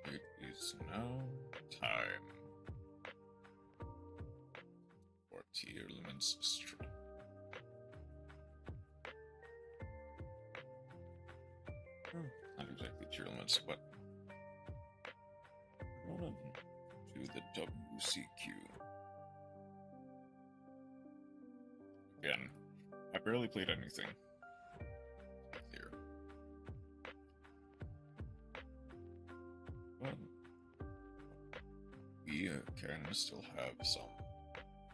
It is now time for tier limits stream. Not exactly tier limits, but we're going to do the WCQ. Again, I barely played anything here. But we can still have some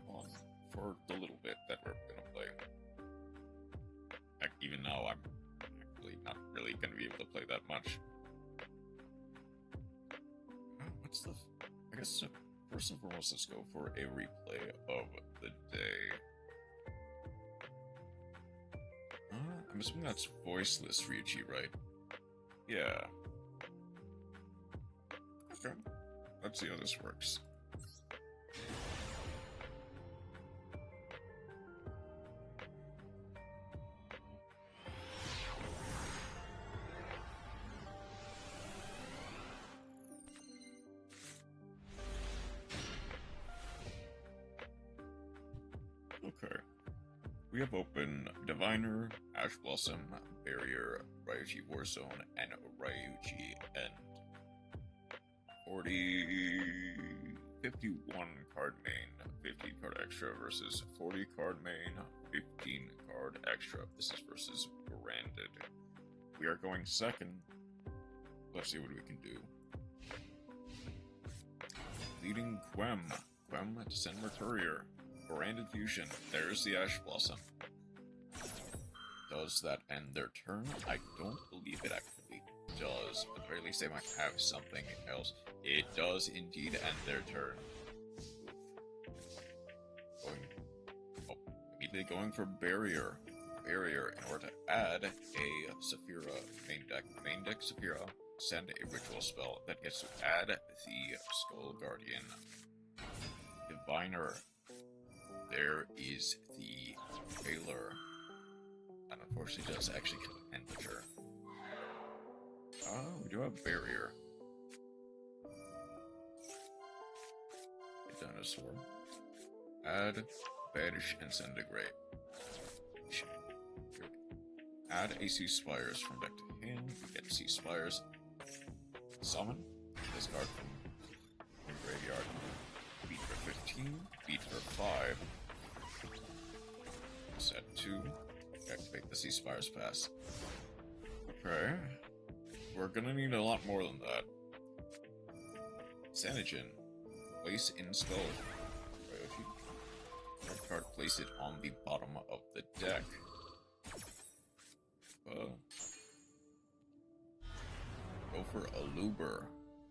fun for the little bit that we're gonna play. Heck, even now I'm actually not really gonna be able to play that much. What's the... I guess first and foremost, let's go for a replay of the day. I'm assuming that's voiceless Ryuchi, right? Yeah. Okay. Let's see how this works. Okay. We have open Diviner, Ash Blossom, Barrier, Ryuchi Warzone, and Ryuchi End. 51 card main, 15 card extra versus 40 card main, 15 card extra. This is versus branded. We are going second. Let's see what we can do. Leading Quem December Courier. Branded Fusion. There's the Ash Blossom. Does that end their turn? I don't believe it actually does. At the very least, they might have something else. It does indeed end their turn. Immediately going for Barrier. Barrier in order to add a Saphira main deck. Main deck Saphira. Send a ritual spell that gets to add the Skull Guardian. Diviner. There is the Taylor. And unfortunately does actually end the turn. Oh, we do have Barrier. A Dinosaur. Add, Banish, and send a Great. Add a Sea Spires from deck to hand. We get Sea Spires. Summon. Discard from graveyard. Beat for 15. Beat for 5. Set 2. Activate the Sea Spires pass. Okay. We're gonna need a lot more than that. Sanogen. Place in Skull. Red card, place it on the bottom of the deck. Go for Aluber.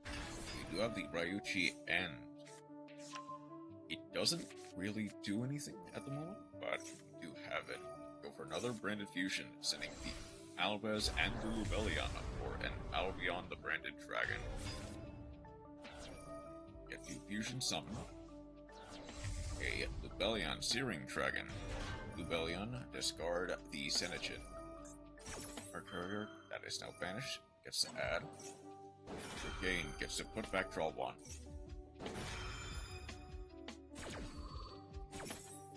We do have the Ryuchi End. It doesn't really do anything at the moment, but we do have it. Go for another Branded Fusion, sending the Albez and the Lubellion for an Albion the Branded Dragon. Get the Fusion Summon. A Lubellion Searing Dragon. Lubellion, discard the Sanogen. Our courier, that is now banished, gets to add. Regain gets to put back draw 1.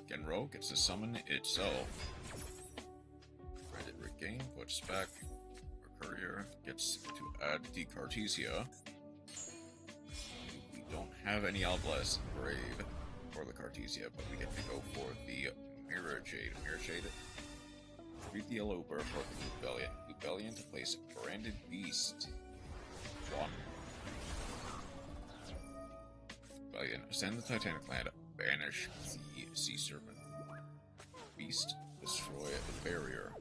Genro gets to summon itself. Branded Regain puts back. Our courier gets to add the Cartesia. We don't have any Alblas Grave for the Cartesia, but we get to go for the Mirror Jade. Mirror Jade. Read the yellow bird for the Lubellion. Lubellion to place Branded Beast. 1. Lubellion. Send the Titanic Land. Banish the Sea Serpent. Beast. Destroy the Barrier.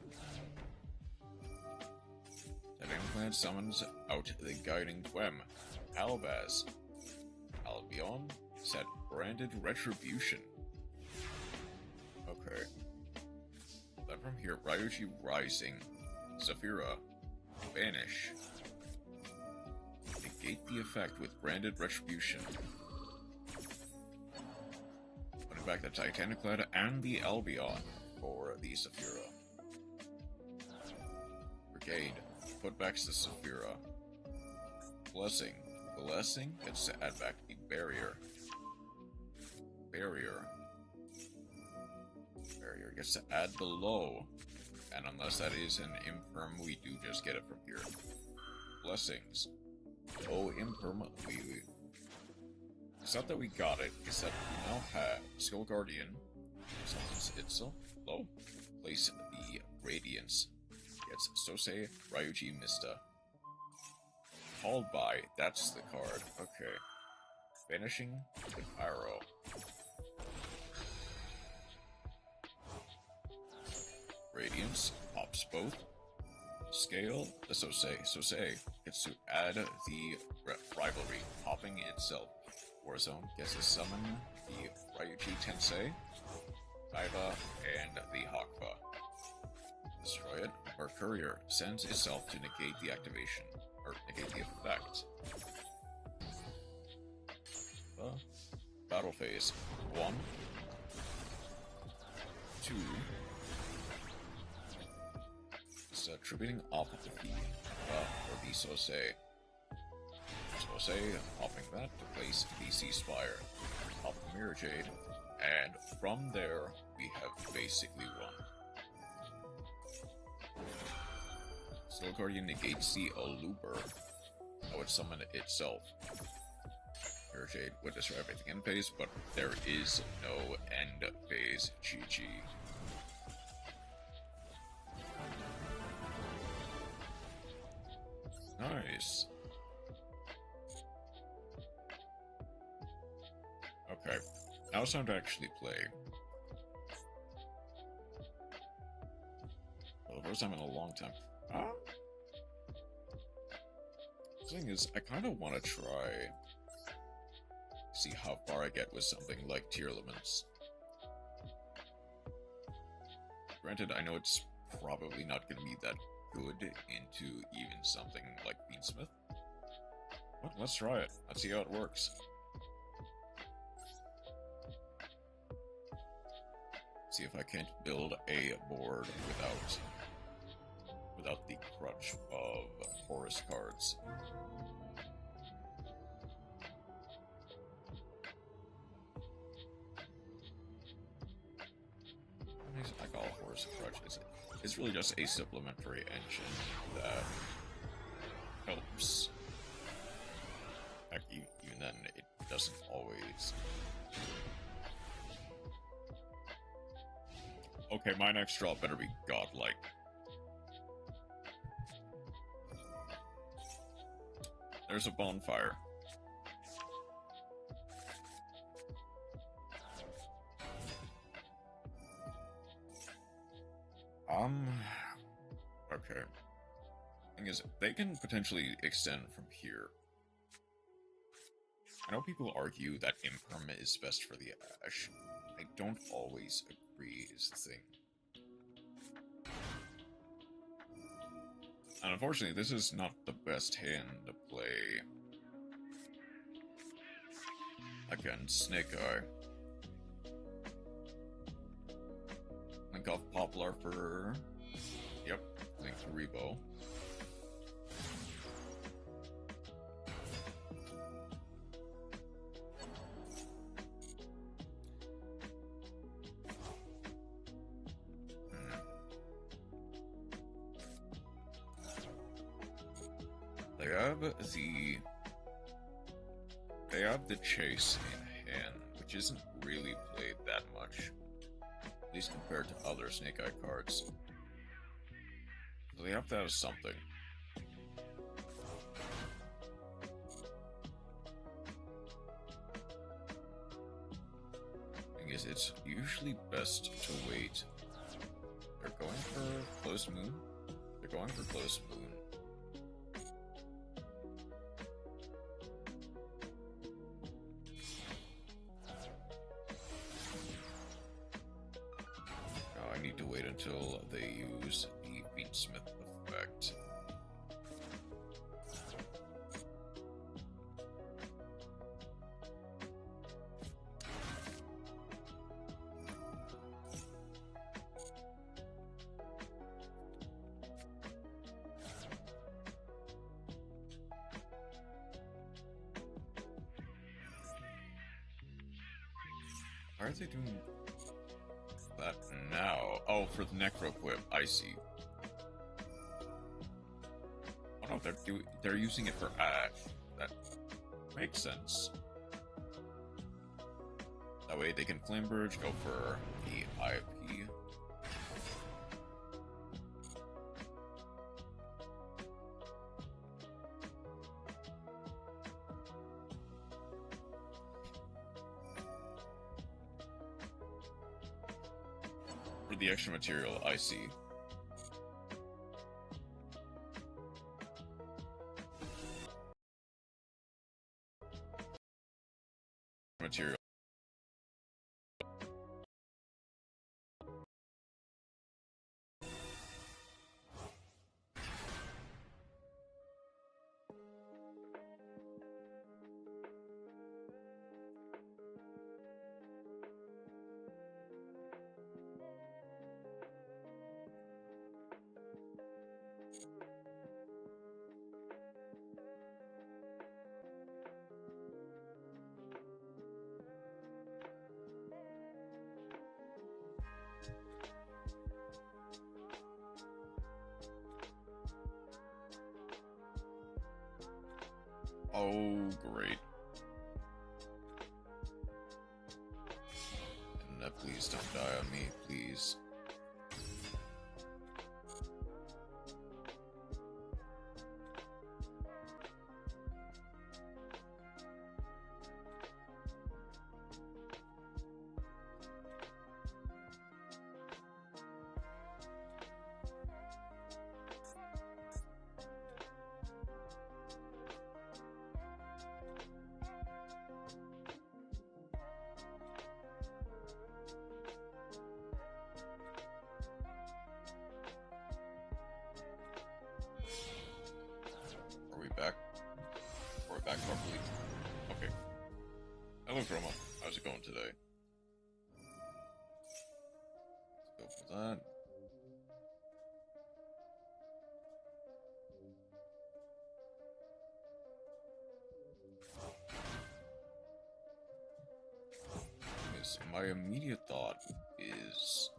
Titanic Land summons out the Guiding Quem. Albaz. Albion. Set Branded Retribution. Okay. Then from here, Ryuchi Rising. Saphira. Banish. Negate the effect with Branded Retribution. Putting back the Titanic Clad and the Albion for the Saphira. Negate. Put back to Saphira. Blessing. Blessing gets to add back the barrier. Barrier gets to add the low. And unless that is an imperm, we do just get it from here. Blessings. Oh, imperm. It's not that we got it, it's that we now have Skull Guardian. Summons itself low. Place the Radiance. Gets Sosei Ryuji Mista. Called by, that's the card. Okay. Vanishing the Pyro. Radiance pops both. Scale the Sosei gets to add the rivalry, popping itself. Warzone gets to summon the Ryuji Tensei, Kaiba, and the Hakuba. Destroy it. Mercurier sends itself to negate the activation, or negate the effect. Battle phase. 1, 2. It's attributing off the or the Sosei. Sosei popping that to place the Sea Spire. Pop the Mirror Jade. And from there, we have basically won. Skull Guardian negates the Aluber. That would summon itself. Mirror Jade would destroy everything in phase, but there is no end phase. GG. Nice. Okay, now it's time to actually play. For the first time in a long time. The thing is, I kind of want to try... see how far I get with something like Tier Limits. Granted, I know it's probably not going to be that good into even something like Beansmith. But let's try it. Let's see how it works. See if I can't build a board without the crutch of Horus cards. I call Horus crutch. It's really just a supplementary engine that helps. Heck, even then, it doesn't always. Okay, my next draw better be godlike. There's a bonfire. Okay. Thing is, they can potentially extend from here. I know people argue that Imperm is best for the Ash. I don't always agree is the thing. And unfortunately, this is not the best hand to play against Snake Eye. Link off Poplar for... Yep, Link to Rebo. They have the chase in hand, which isn't really played that much, at least compared to other Snake Eye cards. So they have to have something. Thing is, it's usually best to wait. They're going for Close Moon. They're going for Close Moon. I need to wait until they use the Beansmith effect. are they doing that now? Oh, for the Necro Quip, I see. Oh no, they're using it for Ash. That makes sense. That way they can Flame Burge, go for the IP. For the extra material, I see. Material. Oh, great. And please don't die on me, please. Are we back? Are we back properly? Okay. Hello, Chroma. How's it going today? Let's go for that. Yes, my immediate thought is...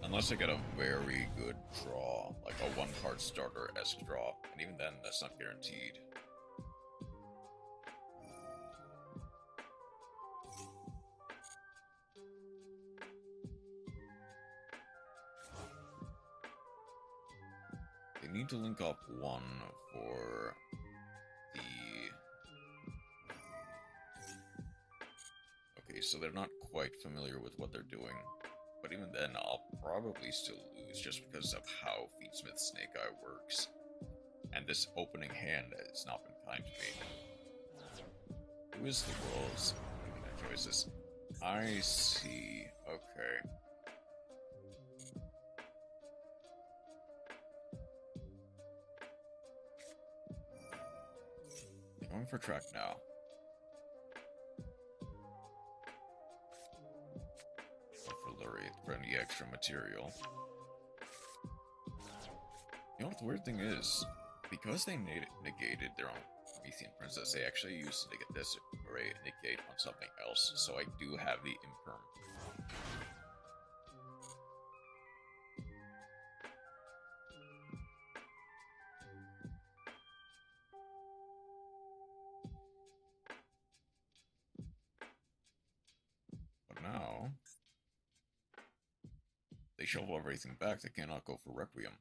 unless I get a very good draw, like a one-card starter-esque draw, and even then, that's not guaranteed. They need to link up one for the... Okay, so they're not quite familiar with what they're doing. But even then, I'll probably still lose just because of how Feedsmith Snake Eye works. And this opening hand has not been kind to me. Who is the world's choices? I see. Okay. I'm going for track now. For any extra material. You know what the weird thing is? Because they negated their own Promethean Princess, they actually used to get this array negate on something else, so I do have the imperm. But now... they shovel everything back, they cannot go for Requiem.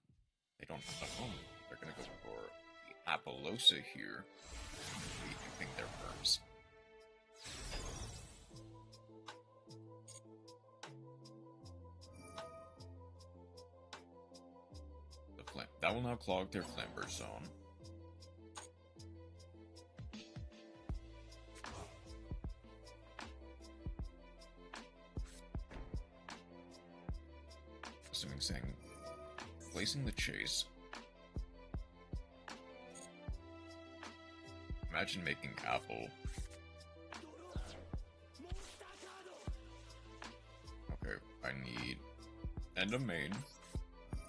They don't have a home. They're gonna go for the Apollosa here. Reaping their perms. The flame that will now clog their Flamber zone. Assuming saying placing the chase. Imagine making Apple. Okay, I need end of main.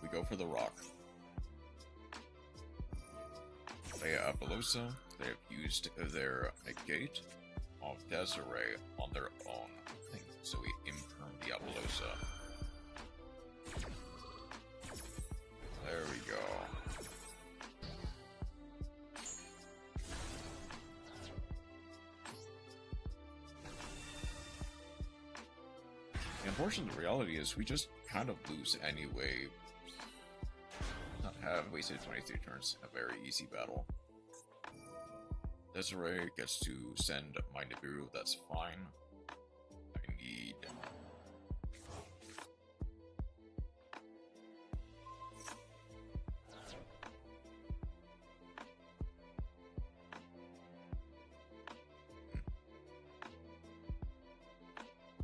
We go for the rock. Appaloosa, they have used their negate of Desiree on their own thing, so we imperm the Appaloosa. There we go. The unfortunate reality is we just kind of lose anyway. Not have wasted 23 turns in a very easy battle. Desiree gets to send my Nibiru, that's fine. I need...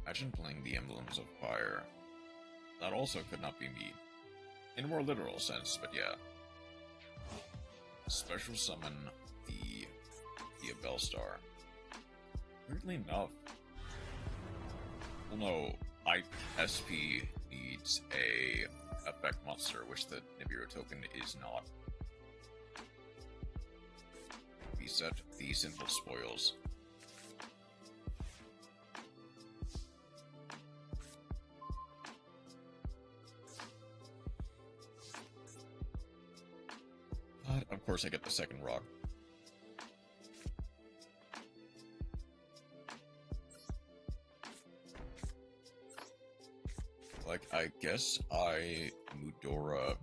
Imagine playing the Emblems of Fire. That also could not be me. In a more literal sense, but yeah. Special summon the Bellstar. Weirdly enough. Well, no, SP needs a effect monster, which the Nibiru token is not. We set the simple spoils. But of course I get the second rock. Like, I guess I Mudora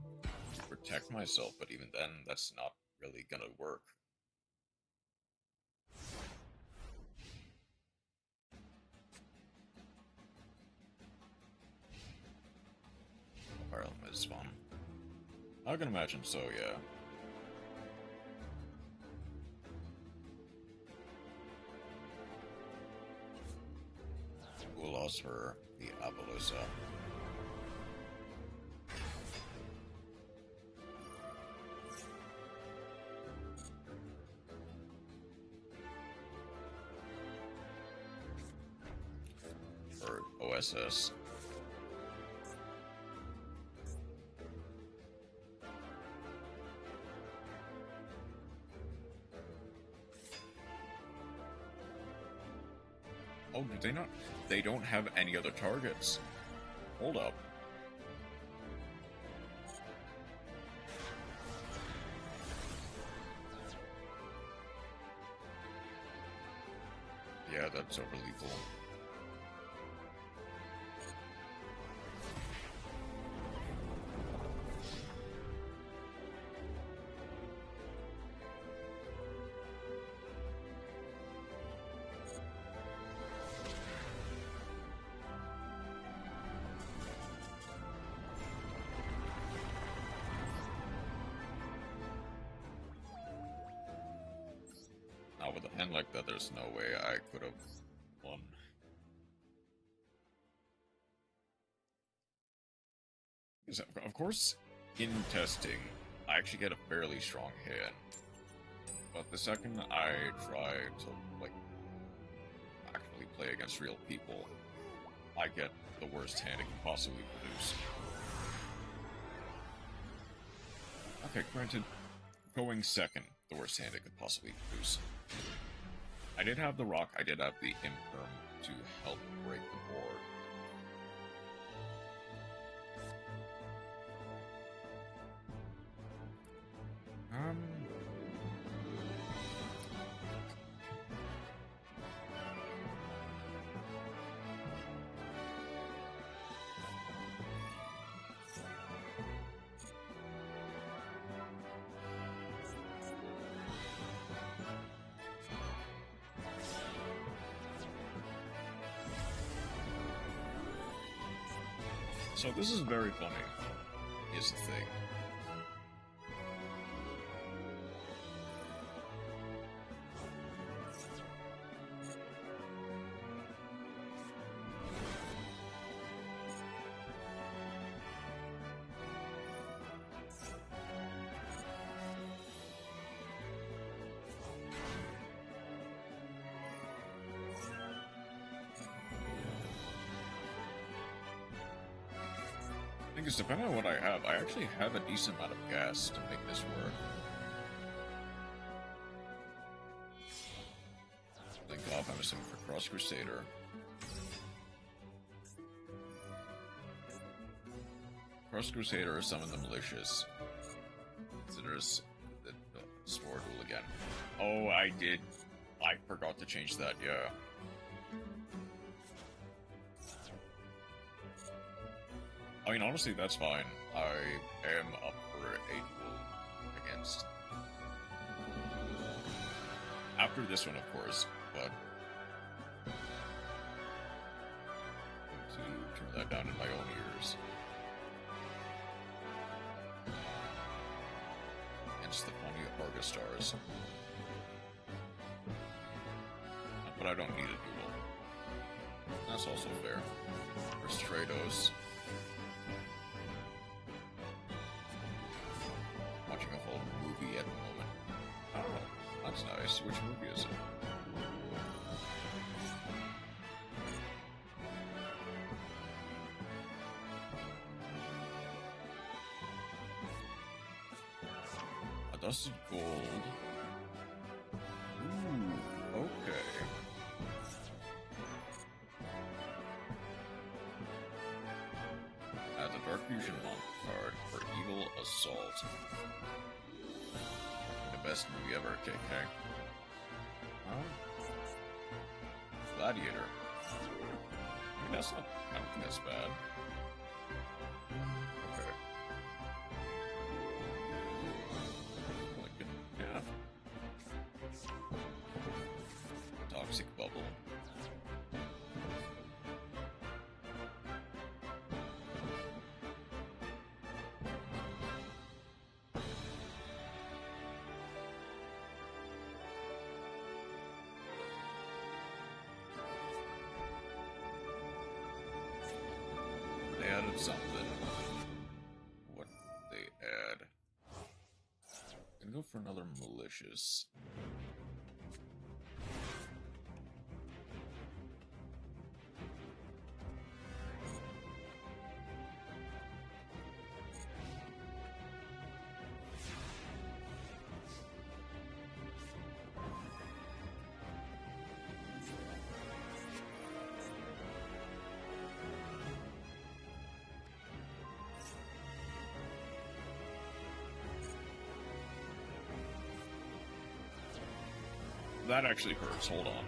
to protect myself, but even then, that's not really gonna work. Fire Element is fun. I can imagine so, yeah. We'll lost her the Appaloosa. Or OSS. Oh, do they not? They don't have any other targets. Hold up. Yeah, that's overly cool. Now with a hand like that, there's no way I could have won. Because of course, in testing, I actually get a fairly strong hand. But the second I try to, like, actually play against real people, I get the worst hand it can possibly produce. Okay, granted, going second, the worst hand it could possibly produce. I did have the rock, I did have the imperm to help break the board. So this is very funny, is the thing. Because depending on what I have, I actually have a decent amount of gas to make this work. Link off, I'm assuming for Cross Crusader. Cross Crusader, summon the malicious. Considers the Spore Duel again. Oh, I did. I forgot to change that, yeah. I mean, honestly, that's fine. I am up for a duel against. After this one, of course, but. To turn that down in my own ears. Against the plenty of Argus stars. But I don't need a duel. That's also fair. First Stratos. Watching a whole movie at the moment. Oh, that's nice. Which movie is it? A Dusted Gold. Ooh, okay. As a Dark Fusion Monk card for Evil Assault. The best movie ever, KK. Gladiator. I mean, that's not. I don't think that's bad. Okay. Like it. Yeah. Toxic Bubble. Something. What did they add? Gonna go for another malicious. That actually hurts. Hold on.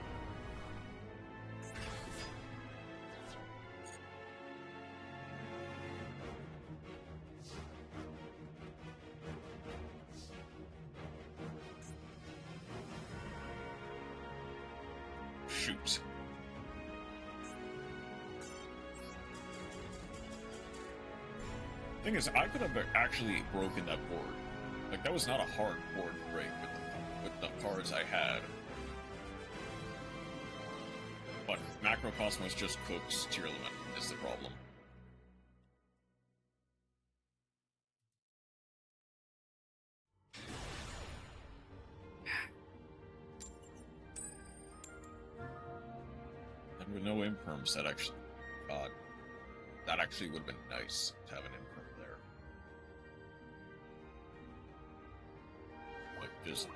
Shoot. Thing is, I could have actually broken that board. Like, that was not a hard board to break with the cards I had. But Macrocosmos just cooks tier limit is the problem. And with no imperms, that actually would have been nice to have an imperm there. Like, just...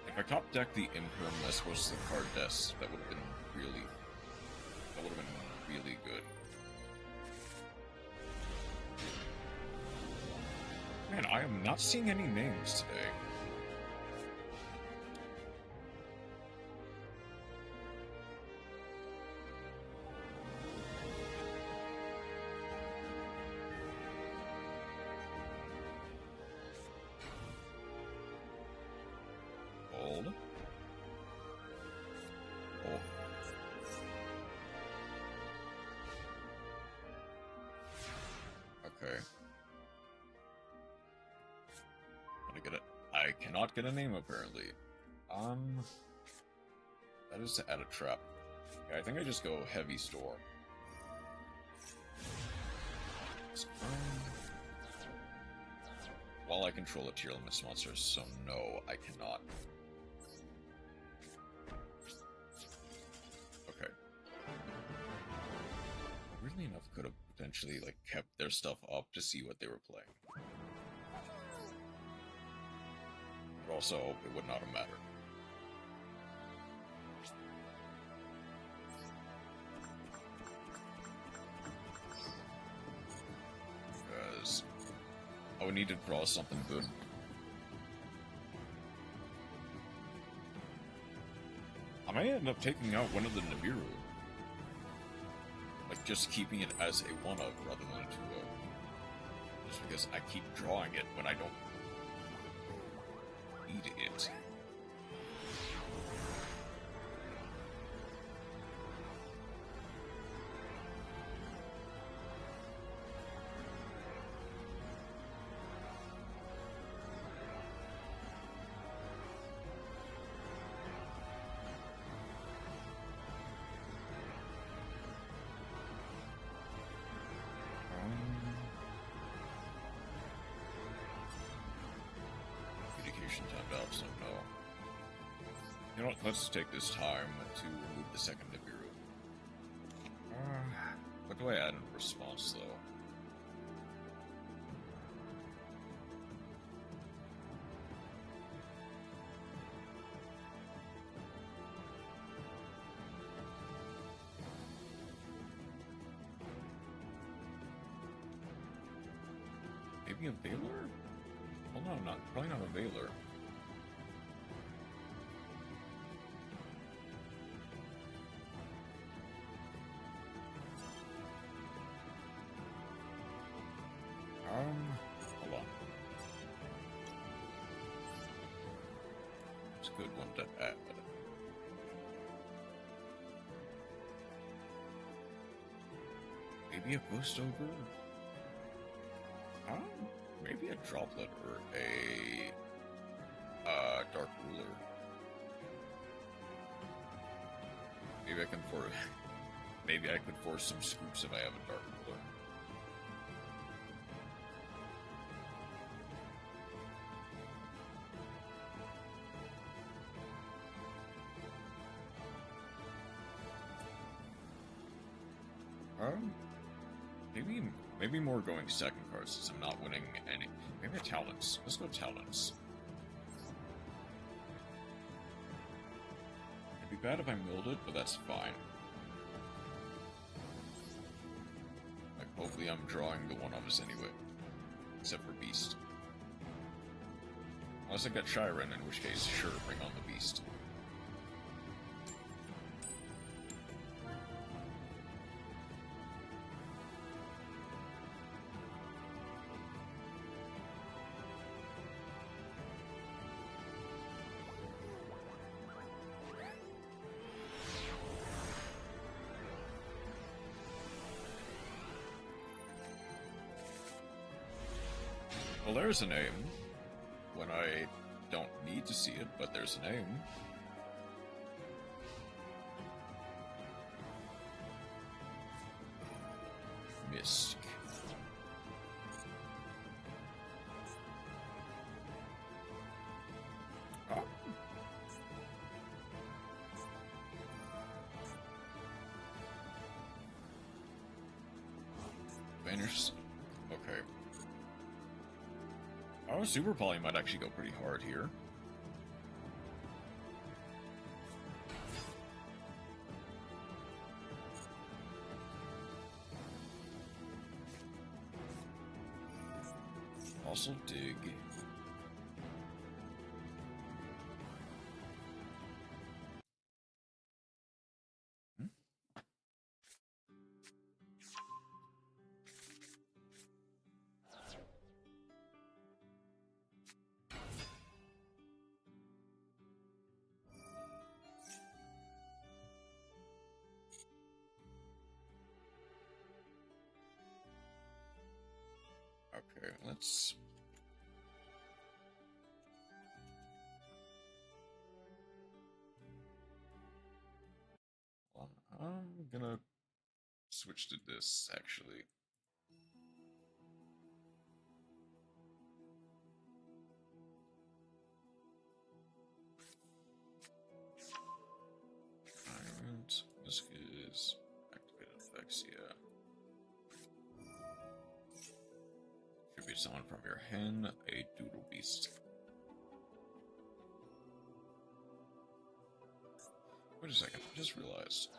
If I top deck the imperm as opposed to the card desk, that would have been really good. Man, I am not seeing any names today. Not get a name apparently. That is to add a trap. Yeah, I think I just go heavy store. While I control a tier limit monster, so no, I cannot. Okay. Weirdly enough, could have potentially like kept their stuff up to see what they were playing. Also, it would not have mattered. I would need to draw something good. I may end up taking out one of the Nibiru. Like, just keeping it as a one-of rather than a two-of. Just because I keep drawing it when I don't need it. Timed out, so no. You know what, let's take this time to remove the second Nibiru. What do I add in response, though? Maybe a Veiler? Well, no, probably not a Veiler. Hold on. It's a good one to add. Maybe a Ghost Ogre? Maybe a Droplet or a Dark Ruler. Maybe I can maybe I could force some scoops if I have a Dark Ruler. Maybe more going second cards since I'm not winning any. Maybe a Talents. Let's go Talents. It'd be bad if I milled it, but that's fine. Like, hopefully I'm drawing the one of us anyway. Except for Beast. Unless I get Shyren, in which case, sure, bring on the Beast. Well, there's a name. When I don't need to see it, but there's a name. Misk. Oh. Banners. Okay. Oh, Super Poly might actually go pretty hard here. Also dig. Okay, let's... I'm gonna switch to this, actually. And this is activated effects, yeah. Tribute someone from your hen, a doodle beast. Wait a second, I just realized.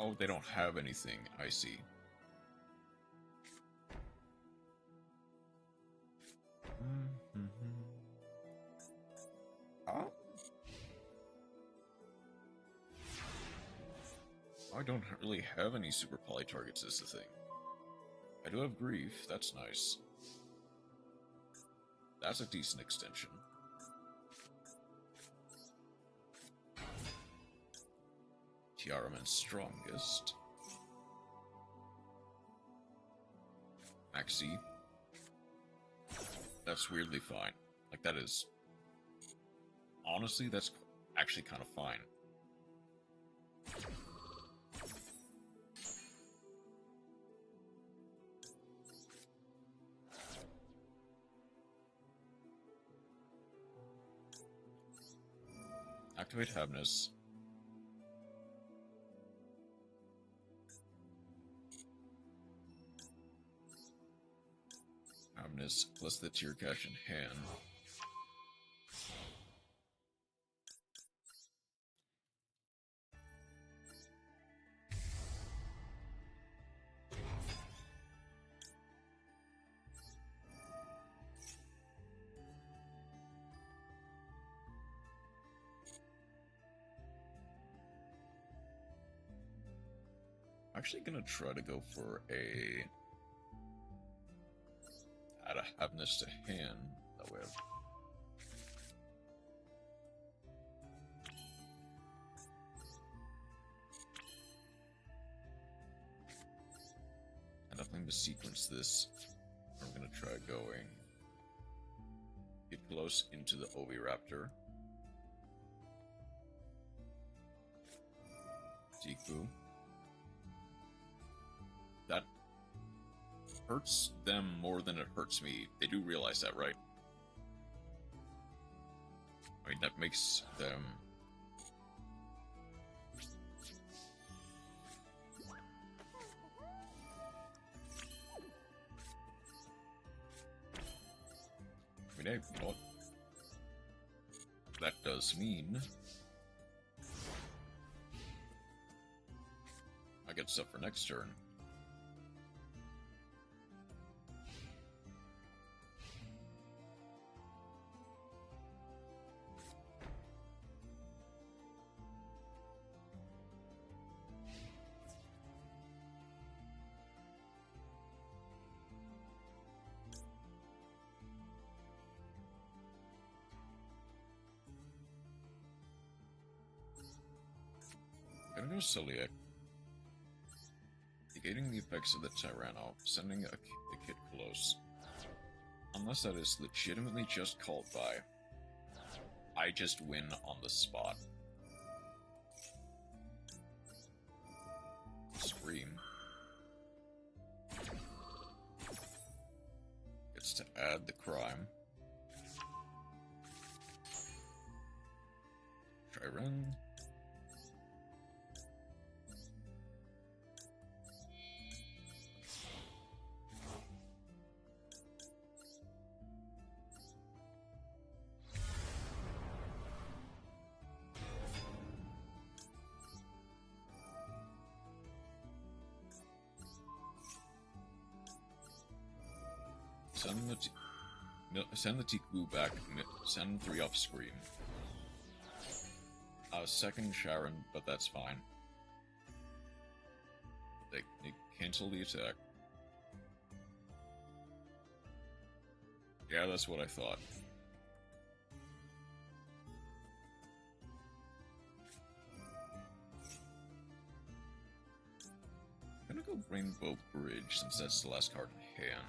Oh, they don't have anything. I see. Oh. I don't really have any super poly targets, is the thing. I do have Grief, that's nice. That's a decent extension. Tiaraman's strongest. Maxi. That's weirdly fine. Like, that is... Honestly, that's actually kind of fine. Activate Habness. Habness plus the tier cache in hand. Actually gonna try to go for a add a Habness to hand. That way I'm definitely gonna sequence this. I'm gonna try going get close into the Oviraptor. Tiku. That hurts them more than it hurts me. They do realize that, right? I mean, that makes them... I mean, hey, you know what? That does mean... I get stuff for next turn. I'm gonna go Celiac. Negating the effects of the Tyranno, sending the kid close. Unless that is legitimately just called by, I just win on the spot. Scream. Gets to add the crime. Try run. Send the Tiku back, send 3 off Scream. Second Sharon, but that's fine. They cancel the attack. Yeah, that's what I thought. I'm gonna go Rainbow Bridge since that's the last card in hand.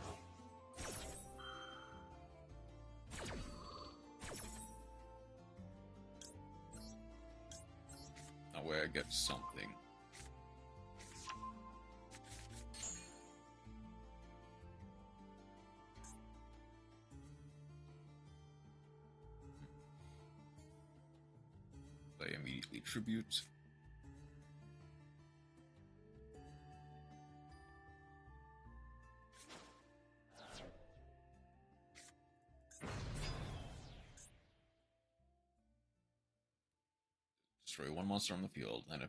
That way I get something. They immediately tribute. Destroy 1 monster on the field, and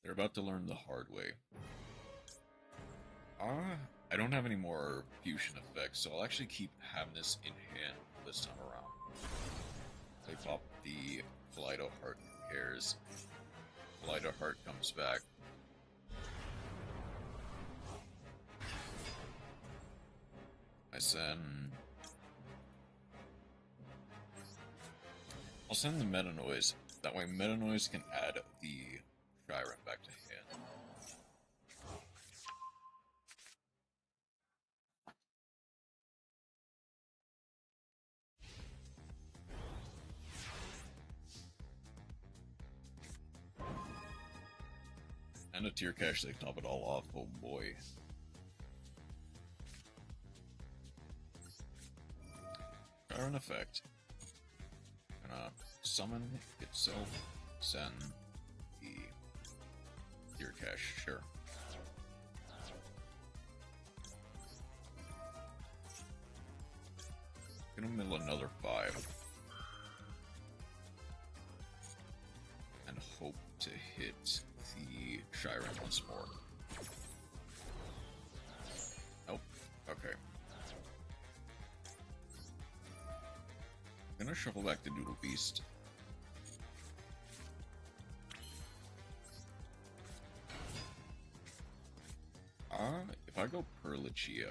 They're about to learn the hard way. I don't have any more fusion effects, so I'll actually keep having this in hand this time around. They pop the Kaleido Heart repairs. Kaleido Heart comes back. I'll send the Meta Noise. That way Meta Noise can add the Shyren back to hand. And a tier cache to top it all off, oh boy. Shyren effect. Gonna summon itself, send the tier cache, sure. Gonna mill another 5. And hope to hit the Shyren once more. Nope. Okay. Gonna shuffle back the Doodle Beast. If I go Perlichia,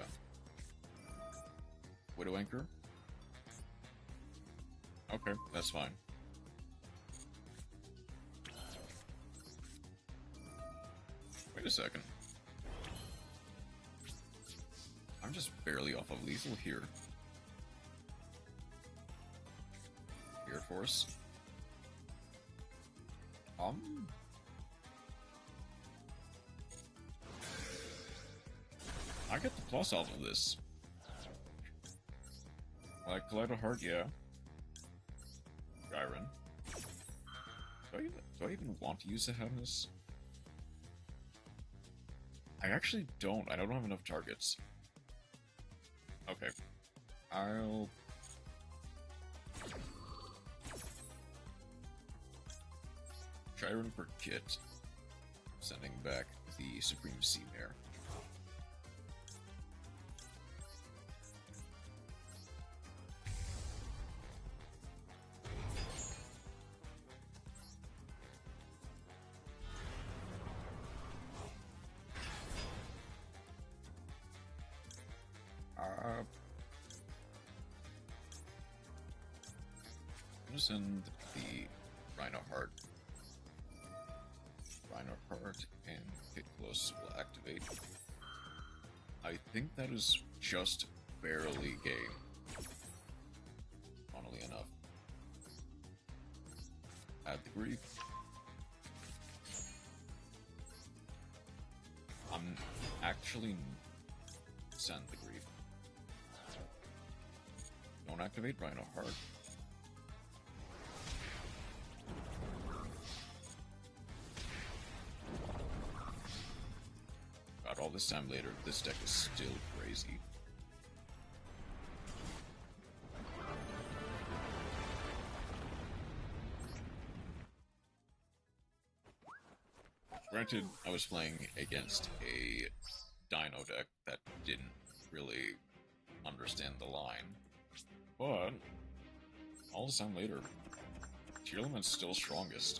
Widow Anchor? Okay, that's fine. Wait a second. I'm just barely off of lethal here. Air Force. I get the plus off of this. Like Kaleido Heart, yeah. Shyren. Do I even want to use the Heaviness? I actually don't. I don't have enough targets. Okay. I'll... Shyren per kit. Sending back the Supreme Sea Mare. Send the Rhino Heart. Rhino Heart and Hit Close will activate. I think that is just barely game. Funnily enough. Add the Grief. I'm actually send the Grief. Don't activate Rhino Heart. All this time later, this deck is still crazy. Granted, I was playing against a Dino deck that didn't really understand the line, but all this time later, Tearlament's still strongest.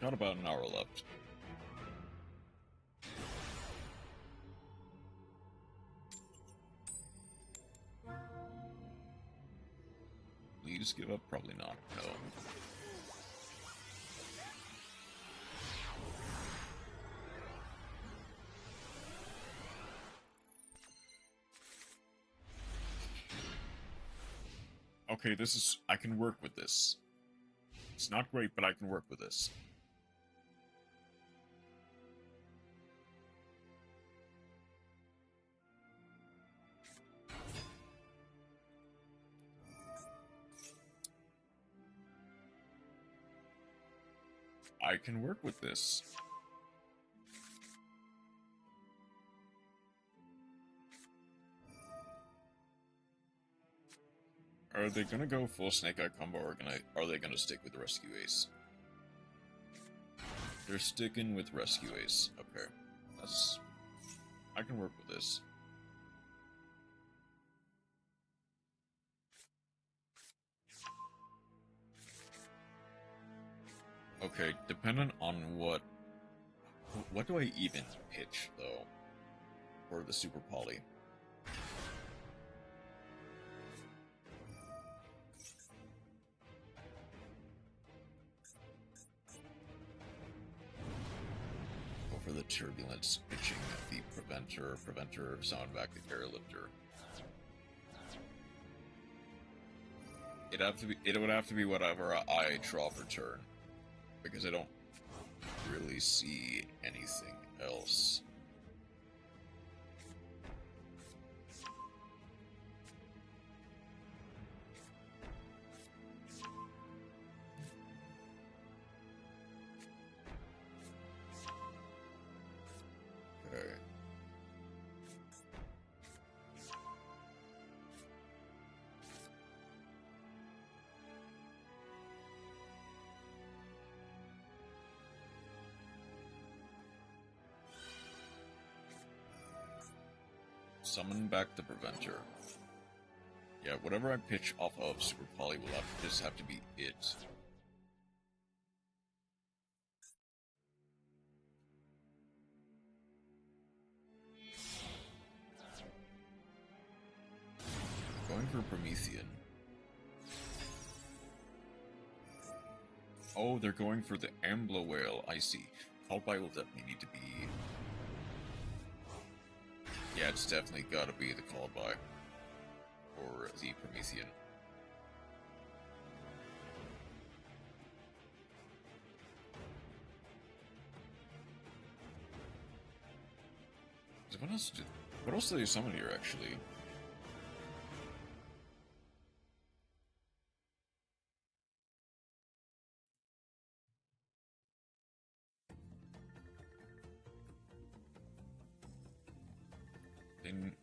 Got about an hour left. Please give up? Probably not. No. Okay, this is... I can work with this. It's not great, but I can work with this. I can work with this. Are they gonna go full Snake Eye combo, or are they gonna stick with Rescue Ace? They're sticking with Rescue Ace. Okay. I can work with this. Okay, depending on what do I even pitch, though, for the Super Poly? Go for the Turbulence, pitching the Preventer, Soundback, the Airlifter. It would have to be whatever I draw for turn, because I don't really see anything else. Okay. Summon back the Preventer. Yeah, whatever I pitch off of Super Poly will just have to be it. Going for Promethean. Oh, they're going for the Ambler Whale, I see. Called by will definitely need to be... Yeah, it's definitely gotta be the Called by. Or the Promethean. What else do they summon here, actually?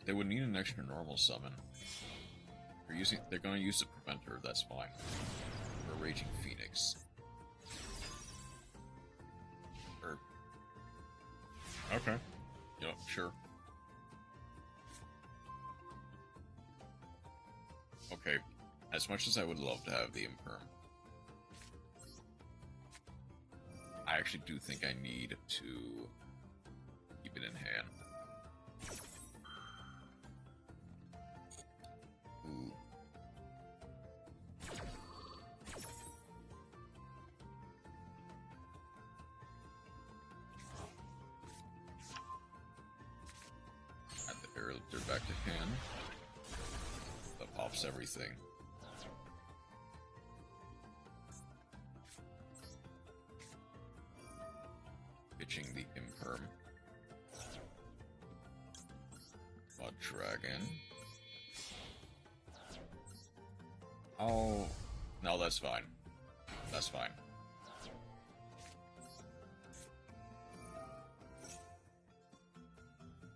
They would need an extra normal summon. They're gonna use the Preventer, that's fine. Or Raging Phoenix. Okay. Yep, sure. Okay. As much as I would love to have the Imperm, I actually do think I need to keep it in hand. Ooh. Add the Airlifter back to hand. That pops everything. Pitching the Imperm. Mud Dragon. Oh, no, that's fine. That's fine.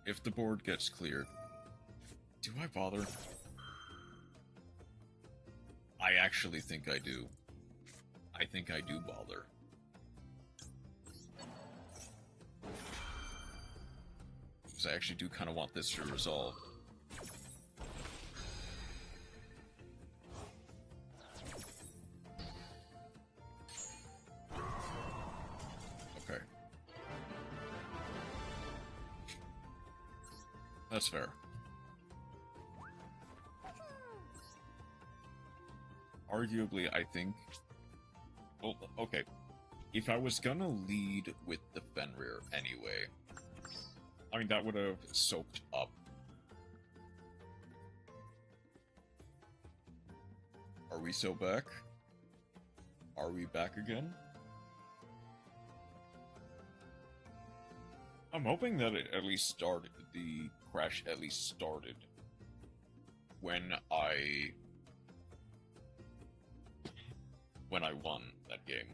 If the board gets cleared, do I bother? I actually think I do. I think I do bother. Because I actually do kind of want this to resolve. Okay. That's fair. Arguably, I think... Well, okay. If I was gonna lead with the Fenrir anyway, I mean, that would have soaked up. Are we so back? Are we back again? I'm hoping that it at least started, the crash at least started when I won that game.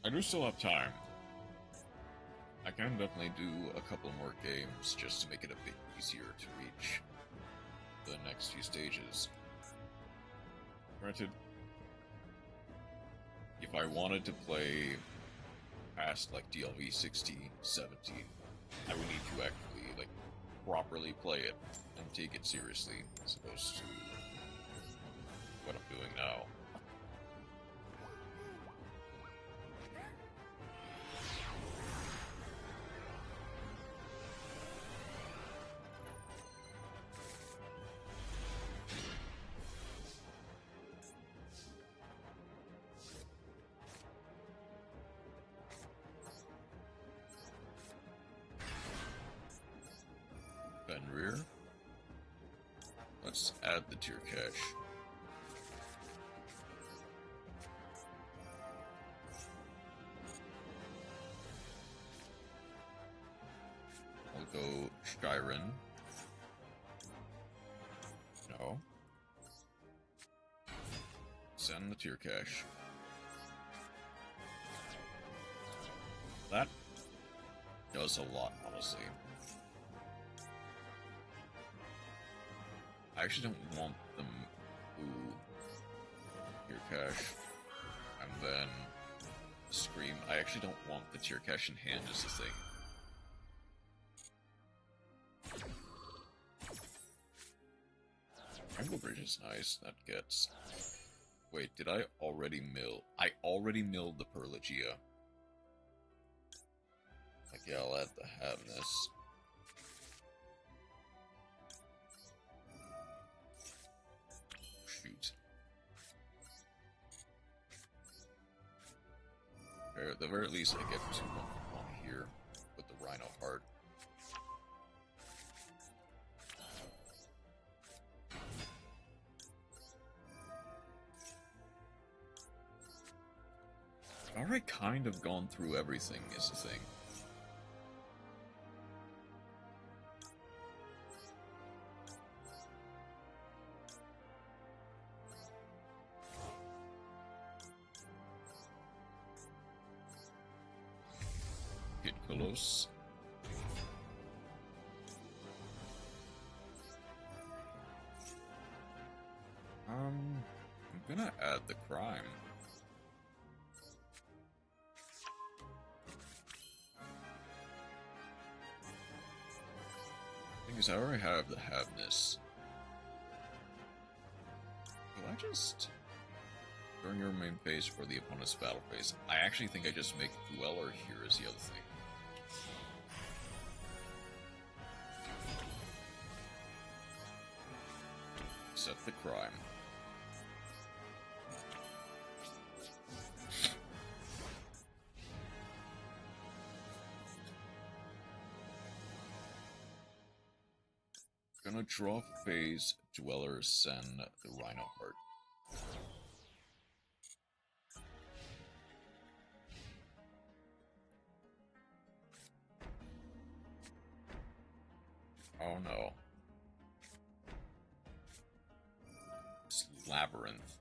I do still have time. I can definitely do a couple more games just to make it a bit easier to reach the next few stages. Granted, if I wanted to play past like DLV 16, 17, I would need to actually like properly play it and take it seriously, as opposed to what I'm doing now. Rear. Let's add the tier cache. I'll go Skyrim. No. Send the tier cache. That does a lot, honestly. I actually don't want them tier cache and then Scream. I actually don't want the tier cache in hand is the thing. Rainbow Bridge is nice. That gets... Wait, did I already mill? I already milled the Perlagia. Like, yeah, I'll add the Havness. Shoot. At the very least, I get 2 on here with the Rhino Heart. I've already kind of gone through everything, is the thing. Hit Close. I'm gonna add the Crime. Because I already have the Havness. Will I just... During your main phase for the opponent's battle phase, I actually think I just make Dweller here as the other thing. Set the Crime. Gonna draw phase, Dweller, send the Rhino Heart. Oh no. It's Labyrinth.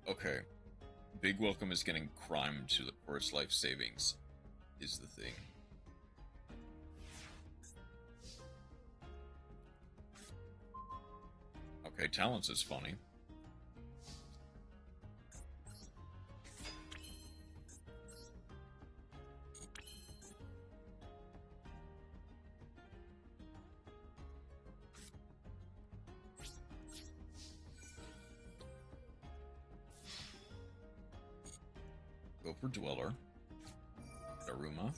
Okay. Big Welcome is getting Crime to the first life savings. Is the thing. Okay, Talents is funny. Go for Dweller. Daruma.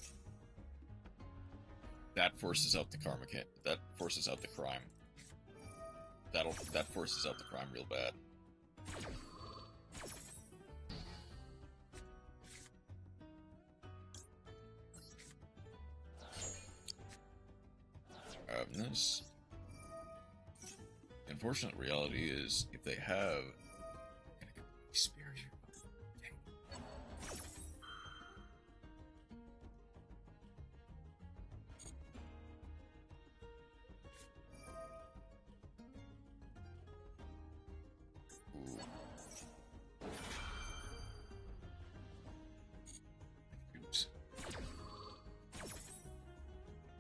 That forces out the karma. That forces out the Crime. That forces out the Crime real bad. Havness. The unfortunate reality is, if they have, spare you.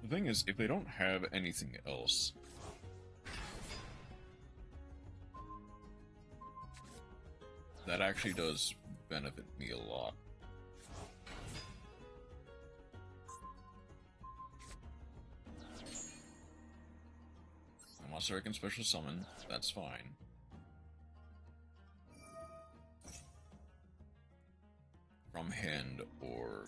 The thing is, if they don't have anything else, that actually does benefit me a lot. A monster I can special summon, that's fine. From hand or...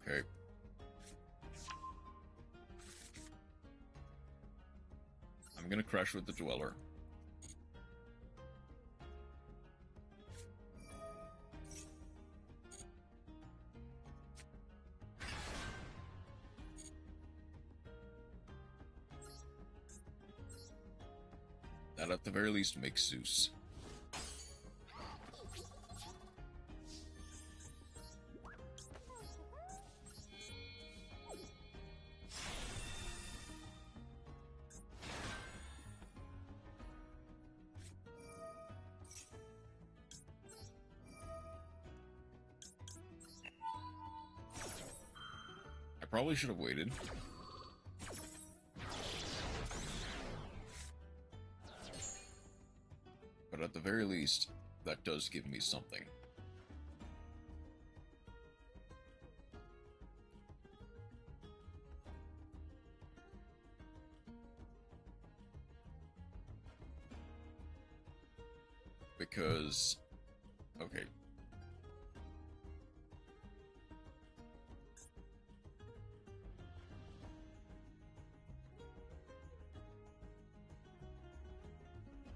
Okay. I'm gonna crash with the Dweller. That at the very least makes Zeus. I probably should have waited. But at the very least, that does give me something. Because... okay.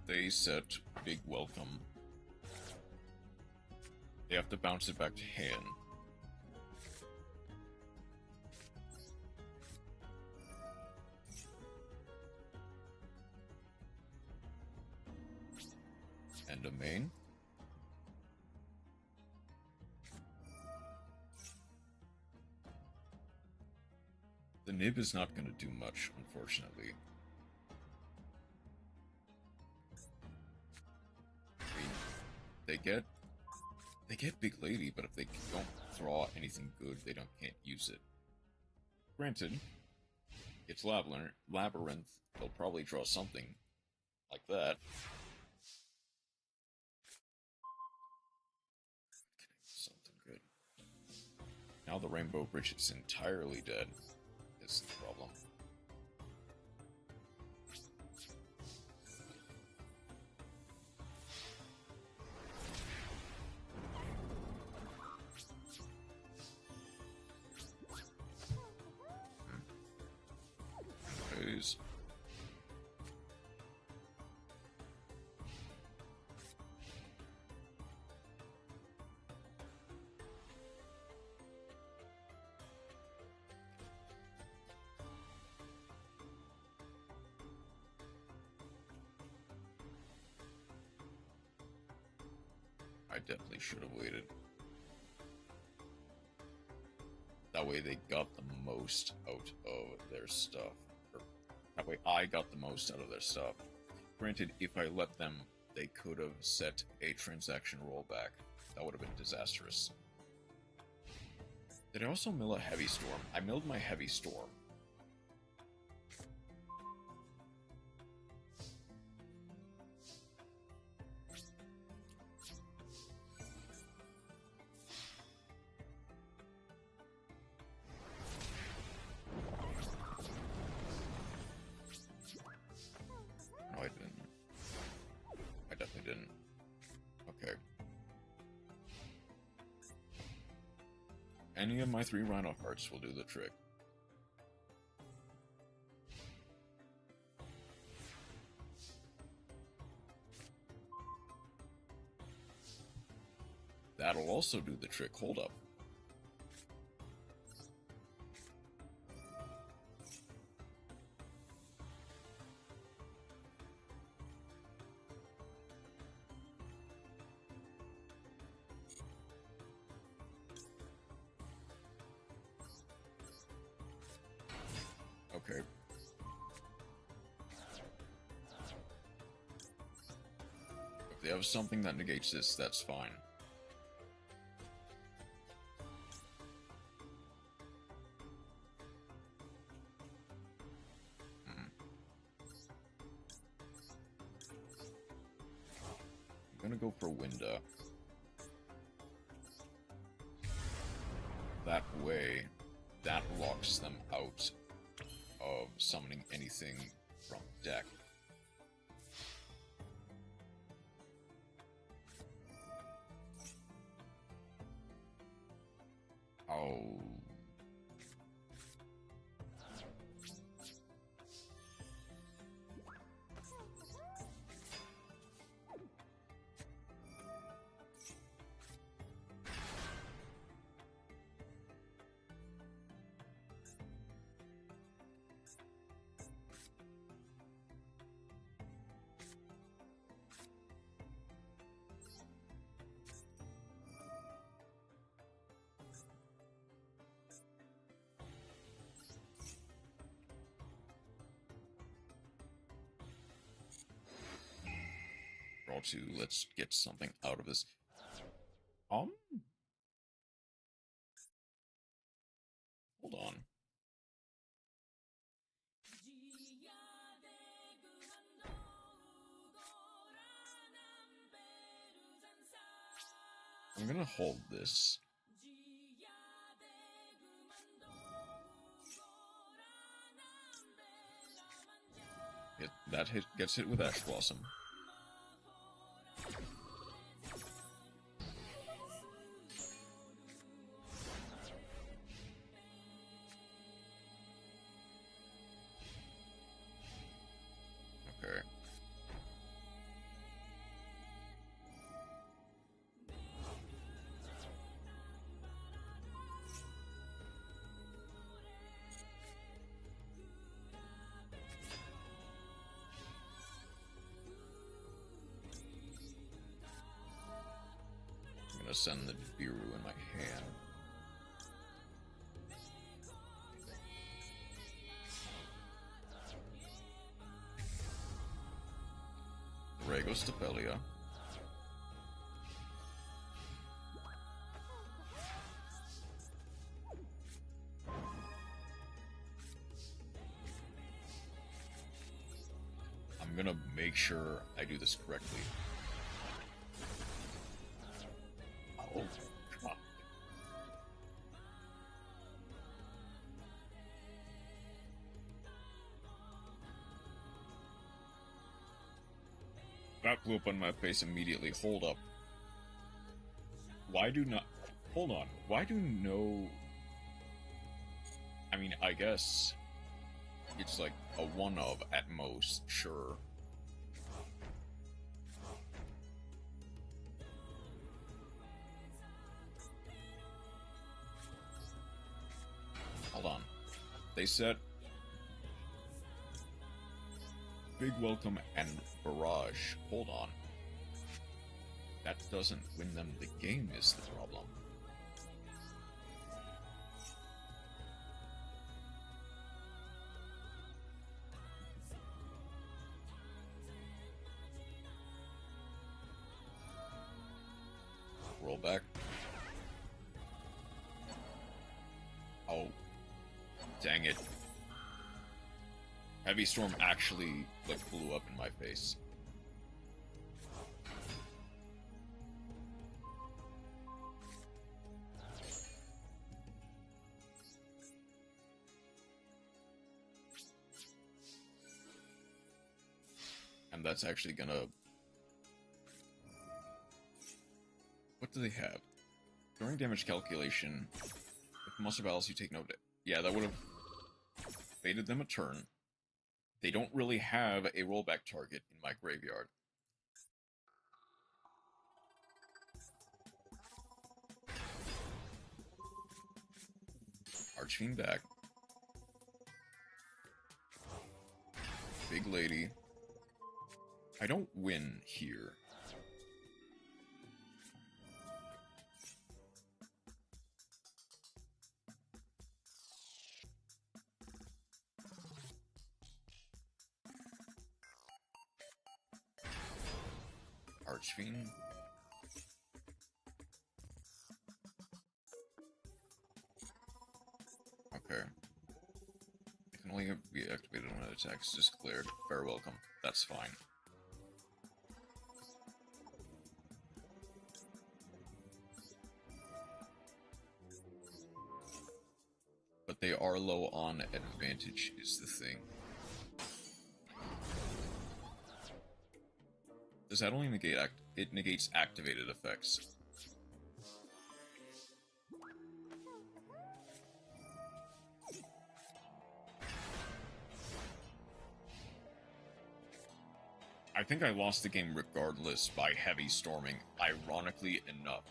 They set big welcome. They have to bounce it back to hand. And a main. The nib is not going to do much, unfortunately. They get Big Lady, but if they don't draw anything good, they can't use it. Granted, it's Labyrinth, they'll probably draw something like that. Something good. Now the Rainbow Bridge is entirely dead, is the problem. I definitely should have waited. That way they got the most out of their stuff. Or, that way I got the most out of their stuff. Granted, if I let them, they could have set a transaction rollback. That would have been disastrous. Did I also mill a Heavy Storm? I milled my Heavy Storm. No, I didn't. I definitely didn't. Okay. Any of my 3 Rhino Hearts will do the trick. That'll also do the trick. Hold up. Okay. If they have something that negates this, that's fine. I'm gonna go for Winda. That way, that locks them out of summoning anything from deck. Oh. Draw 2, let's get something out of this. Hold on. I'm gonna hold this. That hit gets hit with Ash Blossom. Okay. I'm gonna send the Biru in my hand. Ray goes to Belia. I'm gonna make sure I do this correctly. Oh, God. That blew up on my face immediately. Hold up. Why do not... Hold on. Why do no... I mean, I guess... It's like a one of at most, sure. Hold on. They said... Big welcome and barrage. Hold on. That doesn't win them the game is the problem. Roll back. Oh. Dang it. Heavy Storm actually, like, blew up in my face. And that's actually gonna... What do they have? During damage calculation, with monster battles you take no... Yeah, that would have baited them a turn. They don't really have a rollback target in my graveyard. Archfiend back. Big lady. I don't win here. Archfiend. Okay. It can only be activated when an attack is declared. Fair welcome. That's fine. But they are low on advantage is the thing. Does that only negate it negates activated effects? I think I lost the game regardless by heavy storming, ironically enough.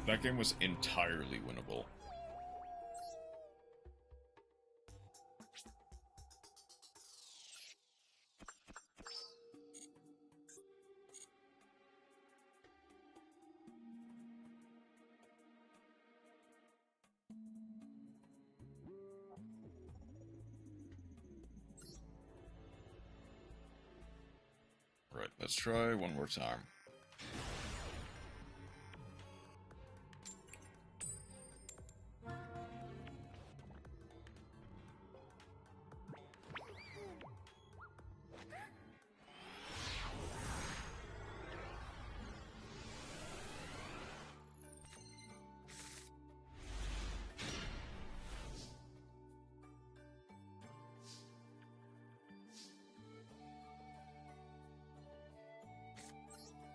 That game was entirely winnable. Right, let's try one more time.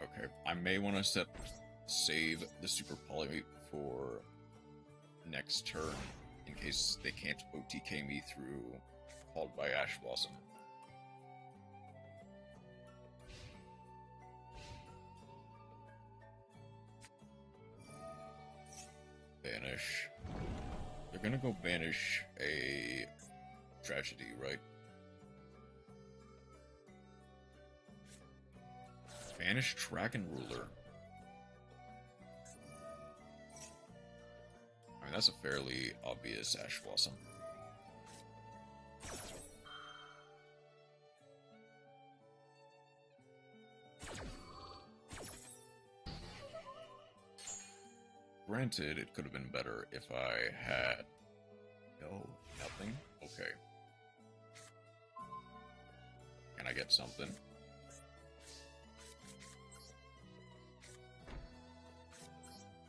Okay, I may want to save the Super Poly for next turn in case they can't OTK me through Called by Ash Blossom. Banish. They're gonna go banish a Tragedy, right? Banish Dragon Ruler. I mean, that's a fairly obvious Ash Blossom. Granted, it could have been better if I had... No, nothing? Okay. Can I get something?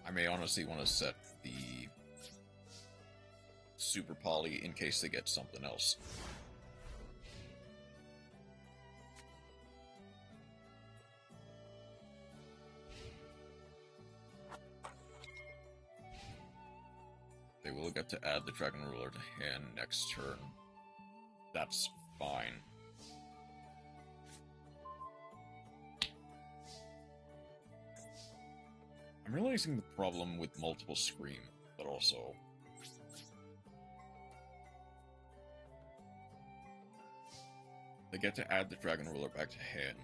I may honestly want to set the Super Poly in case they get something else. They will get to add the Dragon Ruler to hand next turn. That's fine. I'm realizing the problem with multiple Scream, but also... They get to add the Dragon Ruler back to hand.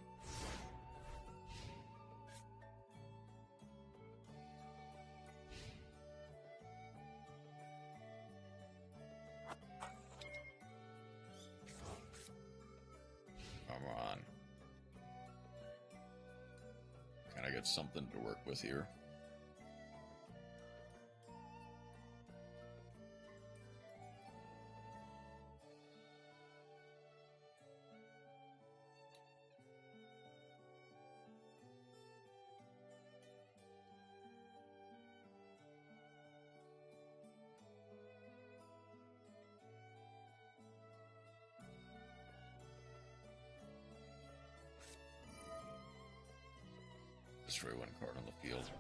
Come on. Can I get something to work with here? Destroy one card on the field.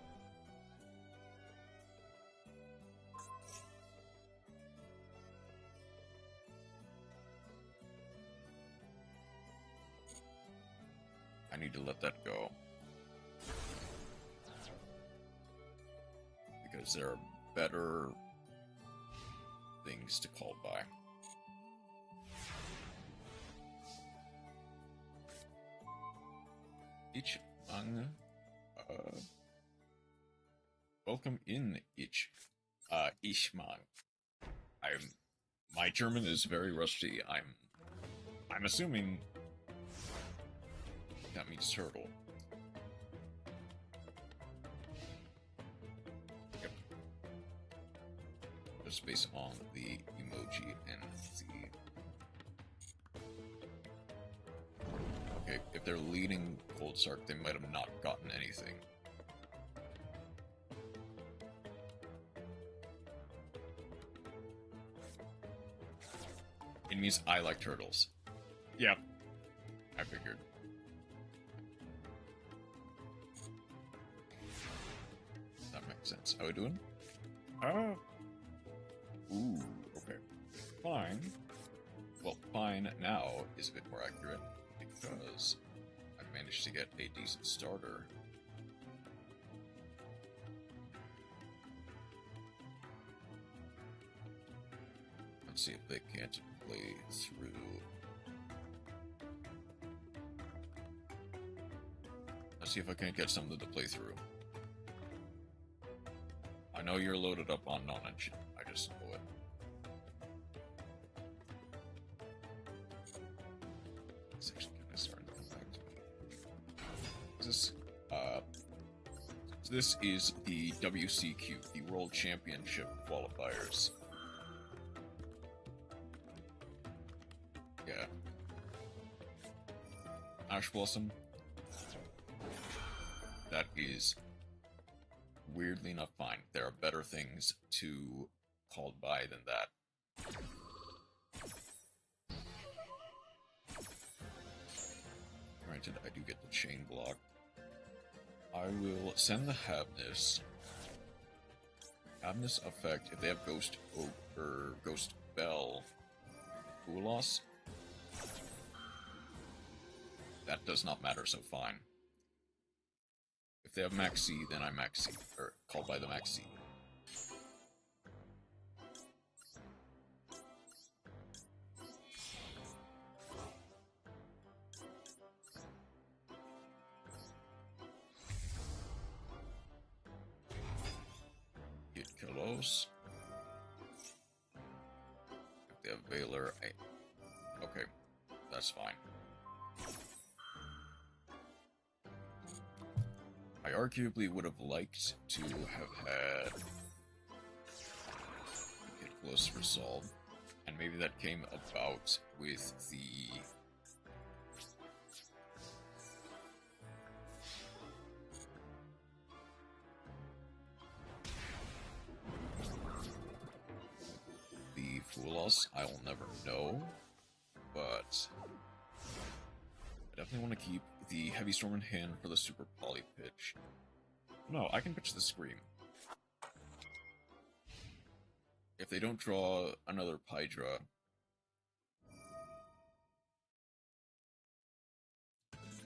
I need to let that go. Because there are better things to call by. Ichang. Welcome in, Ishmang. My German is very rusty. I'm assuming that means turtle. Yep. Just based on the emoji and the... Okay, if they're leading Cold Sark, they might have not gotten anything. It means I like turtles. Yep. I figured. That makes sense. How are we doing? Ooh, okay. Fine. Well, fine now is a bit more accurate, because I managed to get a decent starter. Let's see if they can't play through. Let's see if I can't get something to play through. I know you're loaded up on knowledge. I just know it. It's actually kind of starting to come back to me. This is the WCQ, the World Championship qualifiers. Yeah. Ash Blossom. That is weirdly enough fine. There are better things to call by than that. Granted, I do get the chain block. I will send the Havness. Havness effect if they have Ghost Ogre, Ghost Bell, Ulos. That does not matter, so fine. If they have Max C, then I Max C, or called by the Max C. Get Kalos. If they have Valor, okay, that's fine. I arguably would have liked to have had Get Close Resolve, and maybe that came about with the Foolos. I will never know, but I definitely want to keep the Heavy Storm in hand for the Super Poly pitch. No, I can pitch the Scream. If they don't draw another Pydra,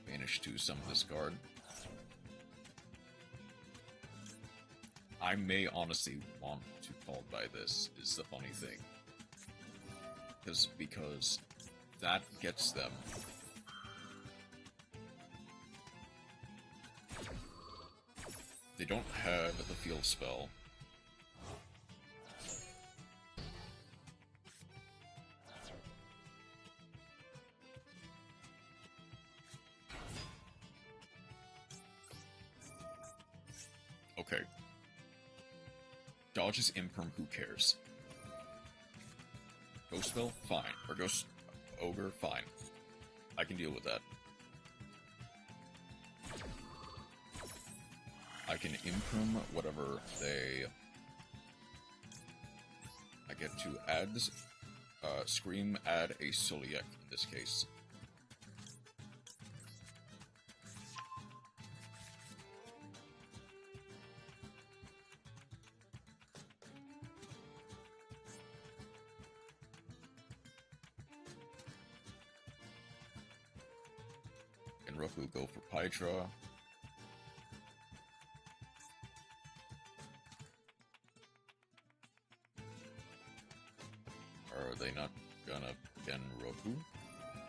manage to summon this card. I may honestly want to call by this, is the funny thing. Because that gets them. They don't have the field spell. Okay. Dodges Imperm, who cares? Ghost Spell? Fine. Or Ghost Ogre? Fine. I can deal with that. I can Imperm whatever they... I get to add this... Scream, add a Soliek in this case. And Roku go for Pydra. Are they not gonna Gen Roku?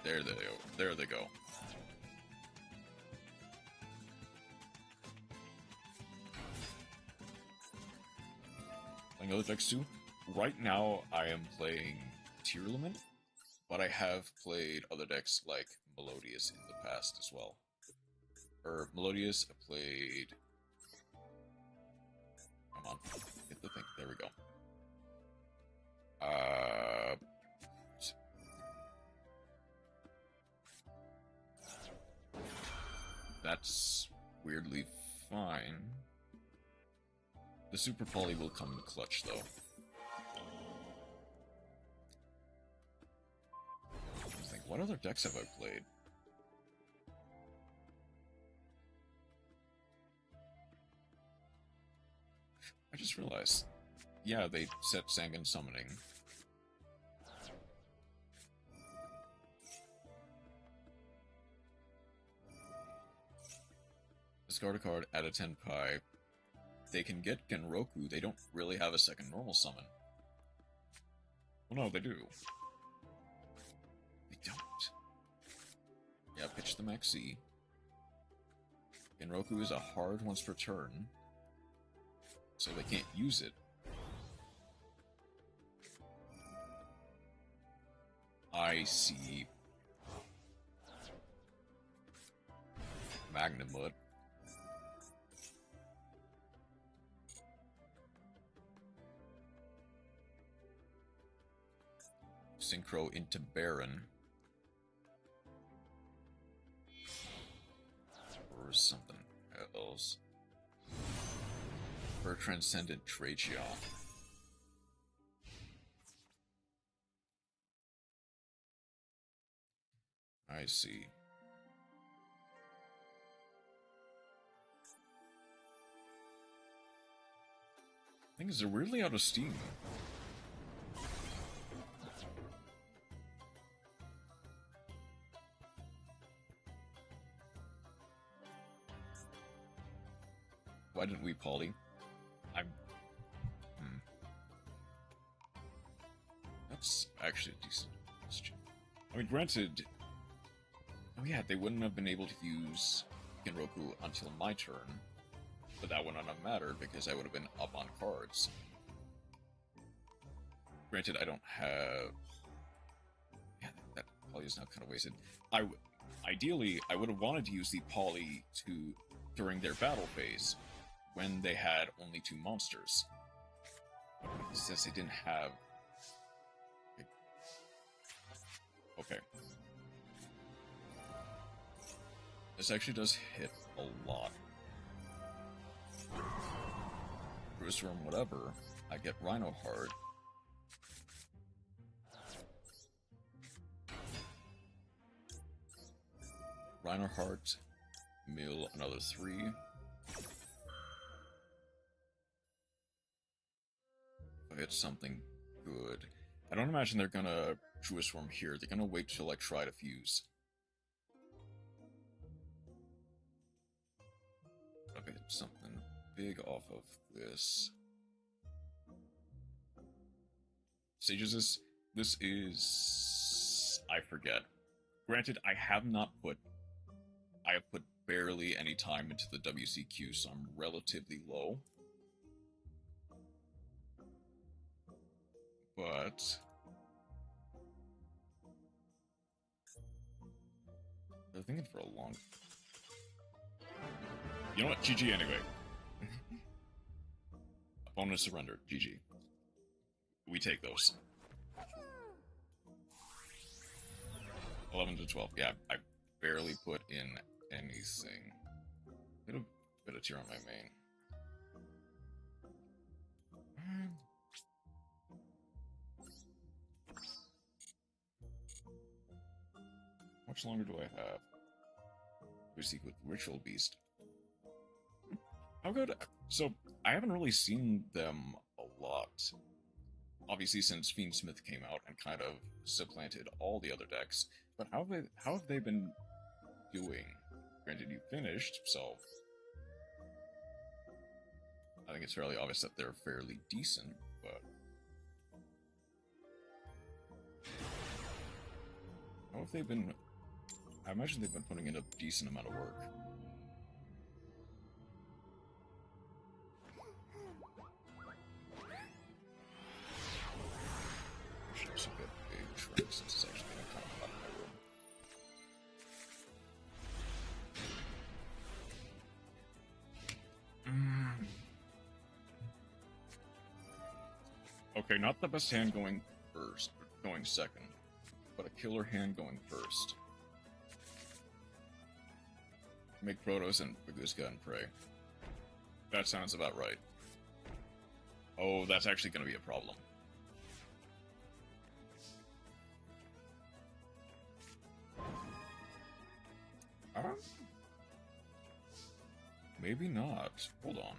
There they go. There they go. playing other decks too. Right now, I am playing Tier Limit, but I have played other decks like Melodious in the past as well. Or Melodious, I played... Come on, hit the thing. There we go. That's weirdly fine. The Super Poly will come in clutch, though. I think, what other decks have I played? I just realized. Yeah, they set Sangan Summoning. Discard a card, add a Tenpai. They can get Genroku, they don't really have a second normal summon. Well, no, they do. They don't. Yeah, pitch the Maxi. Genroku is a hard once per turn, so they can't use it. I see. Magnamut. Synchro into Baron. Or something else. For Transcendent Tracheon. I see. Things are weirdly out of steam. Why didn't we poly? That's actually a decent question. I mean, granted... Oh yeah, they wouldn't have been able to use Genroku until my turn, but that wouldn't have mattered because I would have been up on cards. Granted, I don't have... Yeah, that poly is now kind of wasted. Ideally, I would have wanted to use the poly during their battle phase, when they had only 2 monsters. Since they didn't have... Okay. This actually does hit a lot. Cruiserworm, whatever. I get Rhino Heart. Rhino Heart. Mill another 3. If I hit something good. I don't imagine they're gonna Cruiserworm here. They're gonna wait till I try to fuse. Okay, something big off of this. Stages this is... I forget. Granted, I have put barely any time into the WCQ, so I'm relatively low. But... I've been thinking for a long... You know what? GG anyway. Opponent surrendered. GG. We take those. 11 to 12. Yeah, I barely put in anything. A bit of tier on my main. How much longer do I have? We seek with Ritual Beast. How good? So, I haven't really seen them a lot. Obviously, since Fiendsmith came out and kind of supplanted all the other decks. But how have they been doing? Granted, you finished, so... I think it's fairly obvious that they're fairly decent, but... How have they been... I imagine they've been putting in a decent amount of work. since it's actually getting kind of hot in my room. Okay, not the best hand going first, going second, but a killer hand going first. Make Protos and Baguska and Prey. That sounds about right. Oh, that's actually going to be a problem. Maybe not. Hold on.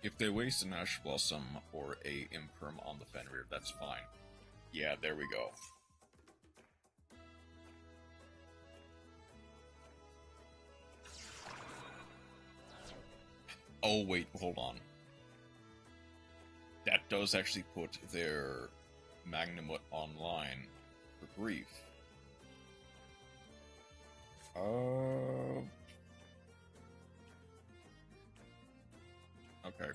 If they waste an Ash Blossom or a Imperm on the Fenrir, that's fine. Yeah, there we go. Oh, wait, hold on. That does actually put their Magnamut online for grief. Okay.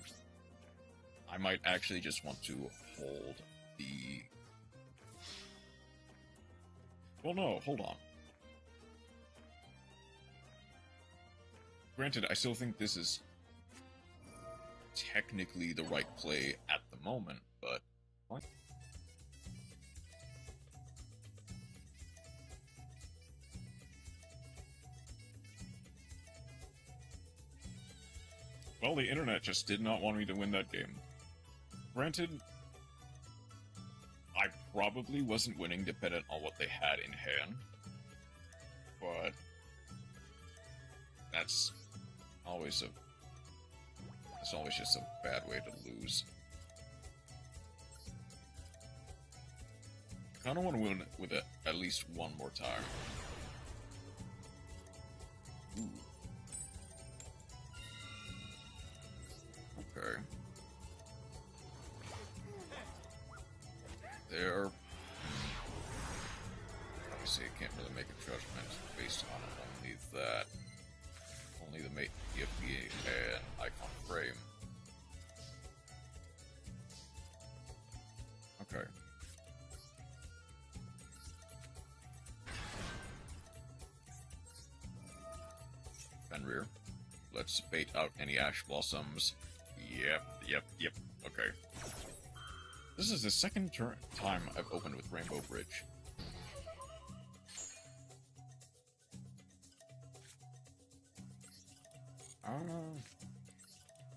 I might actually just want to hold the... Well, no, hold on. Granted, I still think this is technically the right play at the moment, but... What? Well, the internet just did not want me to win that game. Granted, I probably wasn't winning dependent on what they had in hand, but that's always just a bad way to lose. I kind of want to win with it at least one more time. Ooh. Okay. There. Obviously, I can't really make a judgment based on only that. Only the mate, Pfp and icon frame. Okay. Fenrir. Let's bait out any Ash Blossoms. Yep. Okay. This is the second time I've opened with Rainbow Bridge.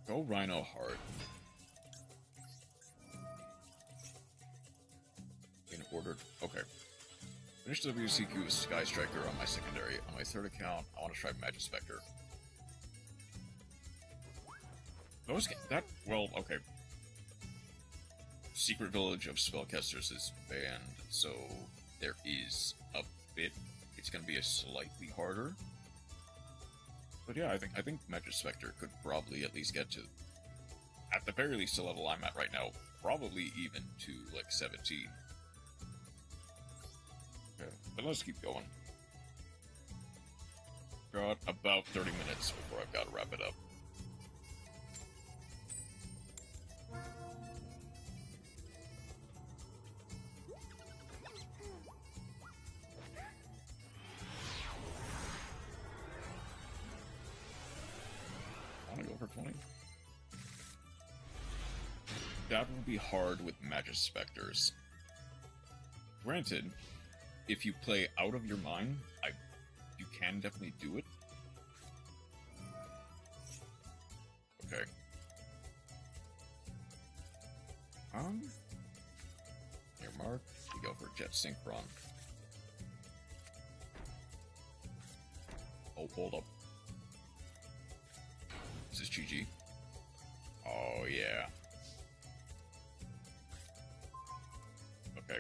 Go Rhino hard. In order... Okay. Finish WCQ with Sky Striker on my secondary. On my third account, I want to try Magic Spectre. Well, okay. Secret Village of Spellcasters is banned, so there is a bit. It's going to be a slightly harder. But yeah, I think Magic Spectre could probably at least get to, at the very least, the level I'm at right now, probably even to, like, 17. Okay, but let's keep going. Got about 30 minutes before I've got to wrap it up. For 20. That will be hard with Magic Specters. Granted, if you play out of your mind, you can definitely do it. Okay. Here, Mark. We go for Jet Synchron. Oh, hold up. This is GG. Oh, yeah. Okay.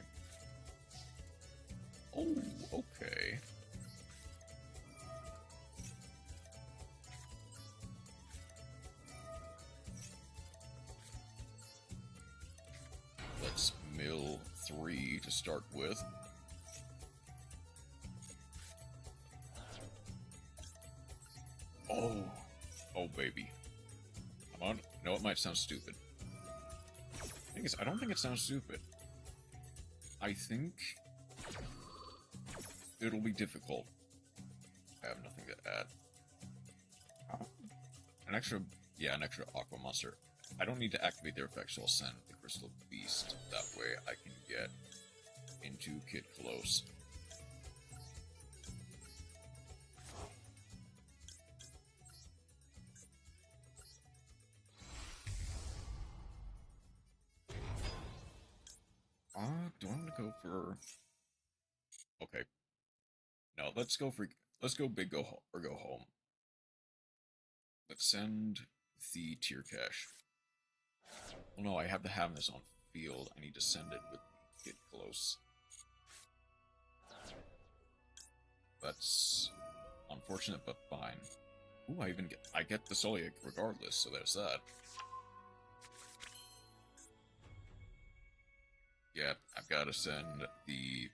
Oh, okay. Let's mill 3 to start with. Oh, baby. Come on. I know it might sound stupid, thing is, I don't think it sounds stupid. I think it'll be difficult. I have nothing to add. An extra Aqua Monster. I don't need to activate their effects, so I'll send the Crystal Beast. That way I can get into Kid Close. Do I want to go for... Okay. No, let's go big, go home. Let's send the tier cache. Well, no, I have to have this on field. I need to send it with Get Close. That's unfortunate, but fine. Ooh, I get the Solic regardless, so there's that. Yeah, I've got to send the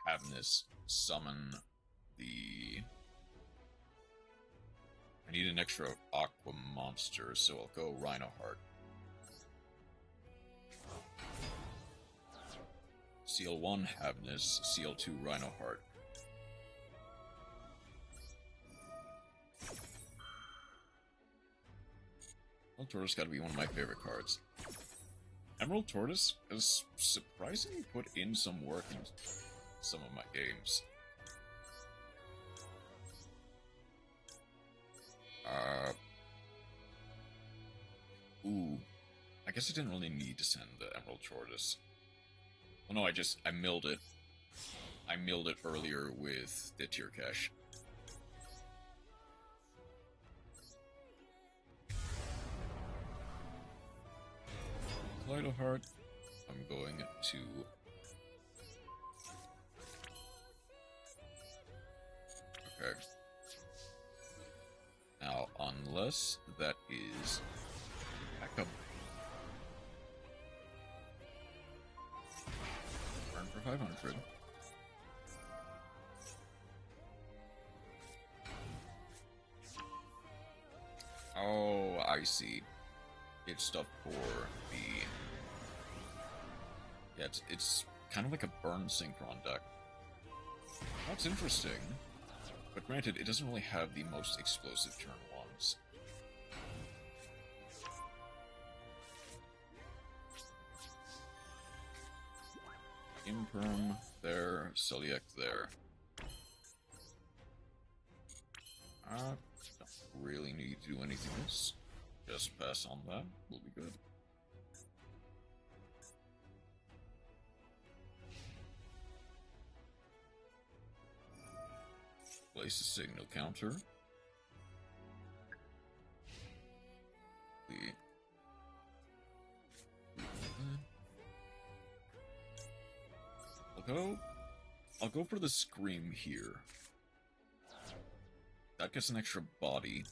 Havness summon the... I need an extra Aqua Monster, so I'll go Rhino Heart. Seal 1 Havness, Seal 2 Rhino Heart. Emerald Tortoise gotta be one of my favorite cards. Emerald Tortoise has surprisingly put in some work in some of my games. Ooh. I guess I didn't really need to send the Emerald Tortoise. Well, no, I milled it. I milled it earlier with the tier cache. Kaleido Heart. I'm going to... Okay. Now, unless that is... Backup. Burn for 500. Oh, I see. It's stuff for the... Yeah, it's kind of like a burn synchron deck. That's interesting. But granted, it doesn't really have the most explosive turn ones. Imperm there, Soliek there. Don't really need to do anything else. Just pass on that, we'll be good. Place a signal counter. I'll go for the Scream here. That gets an extra body.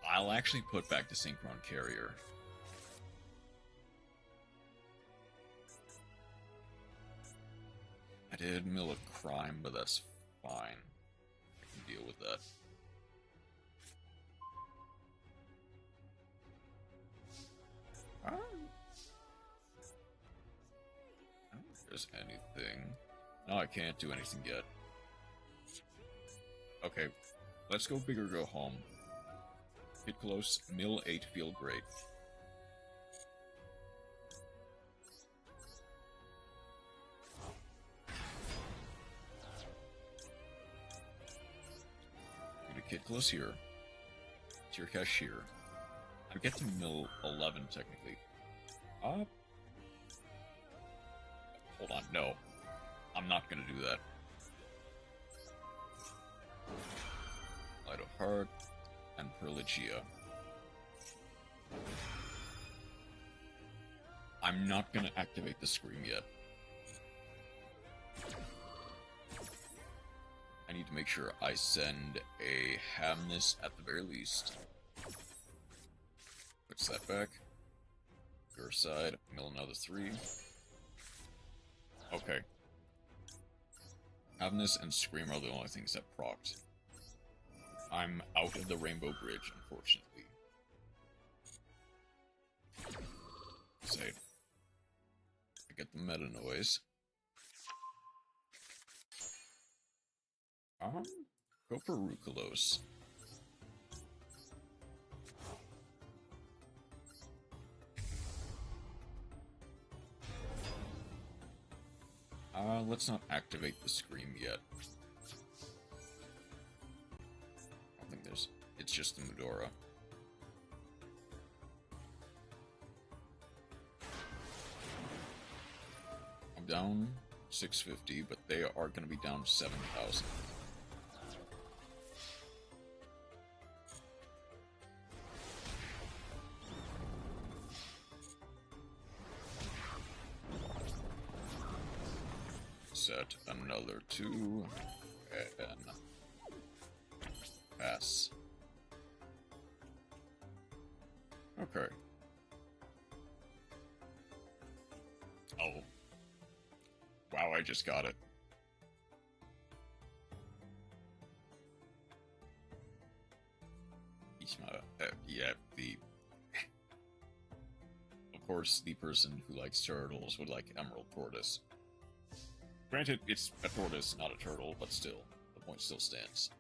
I'll actually put back the Synchron Carrier. I did mill a crime, but that's fine. I can deal with that. I don't think there's anything. No, I can't do anything yet. Okay, let's go big or go home. Get close, mill 8, feel great. Get close here. Tier cache here. I get to mill 11 technically. Hold on, no. I'm not gonna do that. Light of Heart and Perligia. I'm not gonna activate the Scream yet. I need to make sure I send a Hamness at the very least. Puts that back. Your side, mill another 3. Okay. Hamness and Scream are the only things that procced. I'm out of the Rainbow Bridge, unfortunately. Say, I get the meta noise. Go for Rukulos. Let's not activate the Scream yet. I don't think there's... It's just the Medora. I'm down 650, but they are going to be down 7,000. Set another 2 and pass. Okay. Oh. Wow, I just got it. Yeah, of course, the person who likes turtles would like Emerald Tortoise. Granted, it's a tortoise, not a turtle, but still, the point still stands.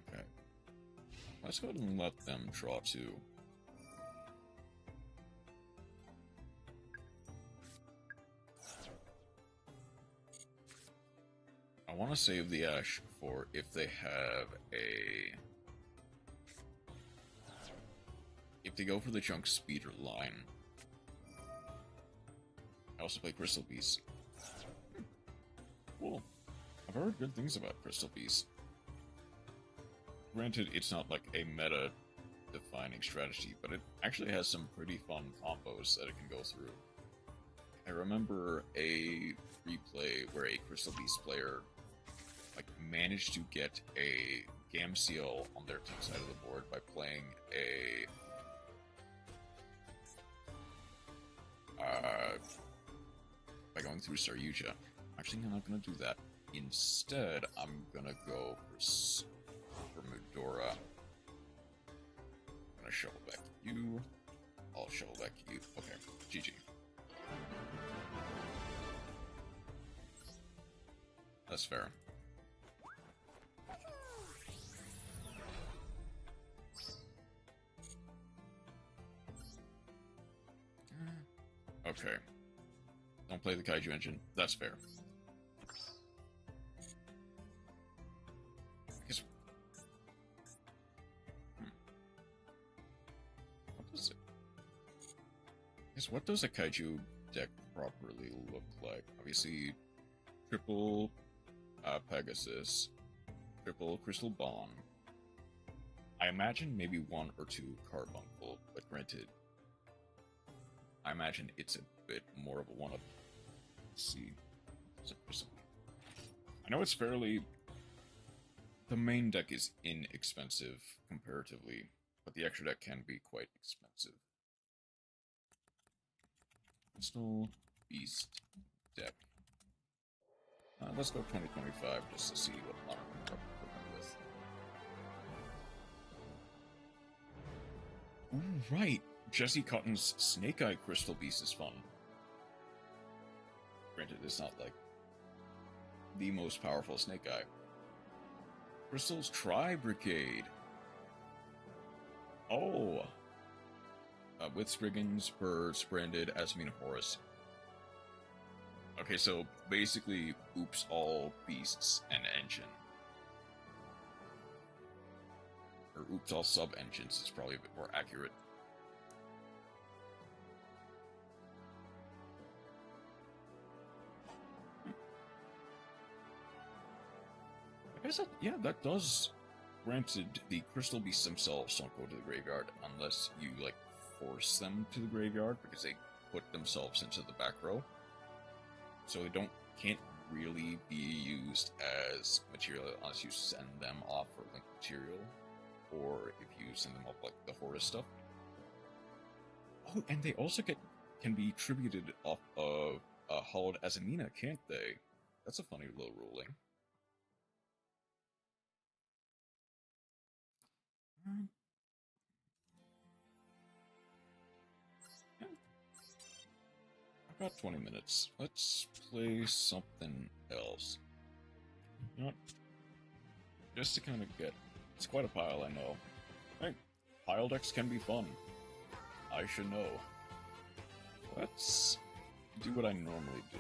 Okay. Let's go ahead and let them draw 2. I want to save the Ash for if they have a... If they go for the Chunk Speeder line. I also play Crystal Beast. Cool. I've heard good things about Crystal Beast. Granted, it's not like a meta-defining strategy, but it actually has some pretty fun combos that it can go through. I remember a replay where a Crystal Beast player managed to get a Gamciel on their team side of the board by playing a by going through Saryuja. Actually, I'm not going to do that. Instead, I'm going to go for Medora. I'm going to shovel back you. I'll shovel back you. Okay, GG. That's fair. Okay. Don't play the Kaiju engine. That's fair. I guess... What does a Kaiju deck properly look like? Obviously, triple Pegasus, triple Crystal Bond. I imagine maybe 1 or 2 Carbuncle, but granted, I imagine it's a bit more of a one-up. Let's see. I know it's fairly... The main deck is inexpensive, comparatively, but the extra deck can be quite expensive. Crystal Beast deck. Let's go 2025 just to see what modern we're working with. Ooh, right! Jesse Cotton's Snake Eye Crystal Beast is fun. Granted, it's not like the most powerful Snake Eye. Crystal's Tri-Brigade. Oh! With Spriggans, Birds, Branded, Asmine, Horus. Okay, so basically, oops all beasts and engine. Or oops all sub-engines is probably a bit more accurate. I guess that, yeah, that does. Granted, the Crystal Beasts themselves don't go to the graveyard unless you, like, force them to the graveyard because they put themselves into the back row. So they can't really be used as material unless you send them off for link material, or if you send them off like the Horus stuff. Oh, and they also get can be tributed off of Hollowed Azamina, can't they? That's a funny little ruling. Yeah. I've got 20 minutes. Let's play something else. You know what? Just to kind of get... It's quite a pile, I know. Hey, pile decks can be fun. I should know. Let's do what I normally do.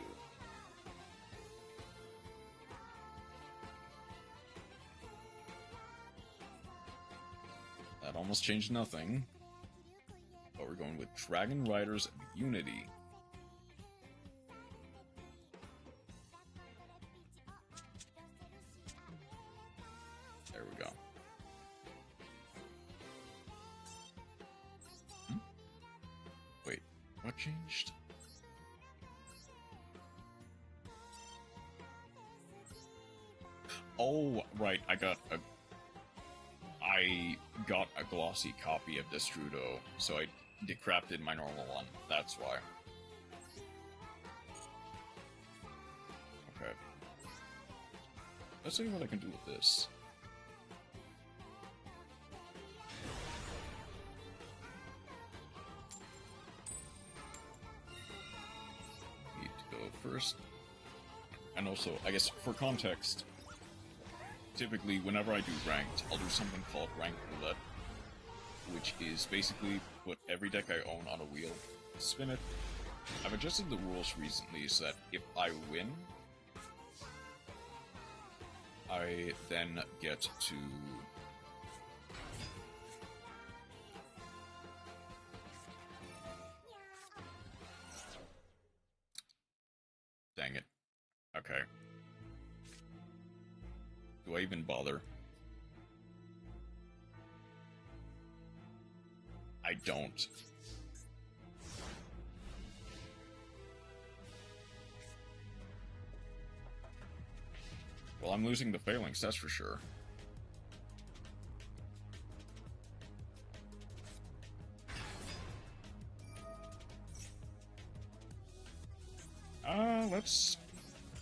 That almost changed nothing. But we're going with Dragon Riders of Unity. There we go. Wait, what changed? Oh, right, I got a glossy copy of Destrudo, so I decrafted my normal one. That's why. Okay. Let's see what I can do with this. Need to go first. And also, I guess, for context, typically, whenever I do ranked, I'll do something called Ranked Roulette, which is basically put every deck I own on a wheel, spin it. I've adjusted the rules recently so that if I win, I then get to... Dang it. Okay. Do I even bother? I don't. Well, I'm losing the phalanx, that's for sure.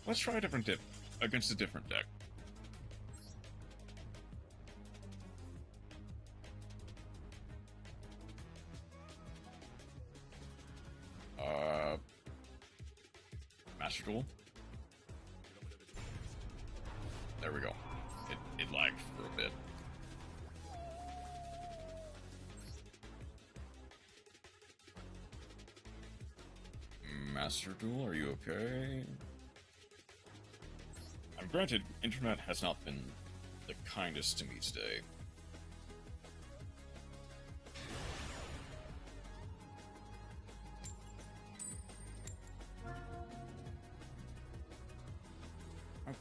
Let's try a different dip against a different deck. Master Duel. There we go. It lagged for a bit. Master Duel, are you okay? Granted, internet has not been the kindest to me today.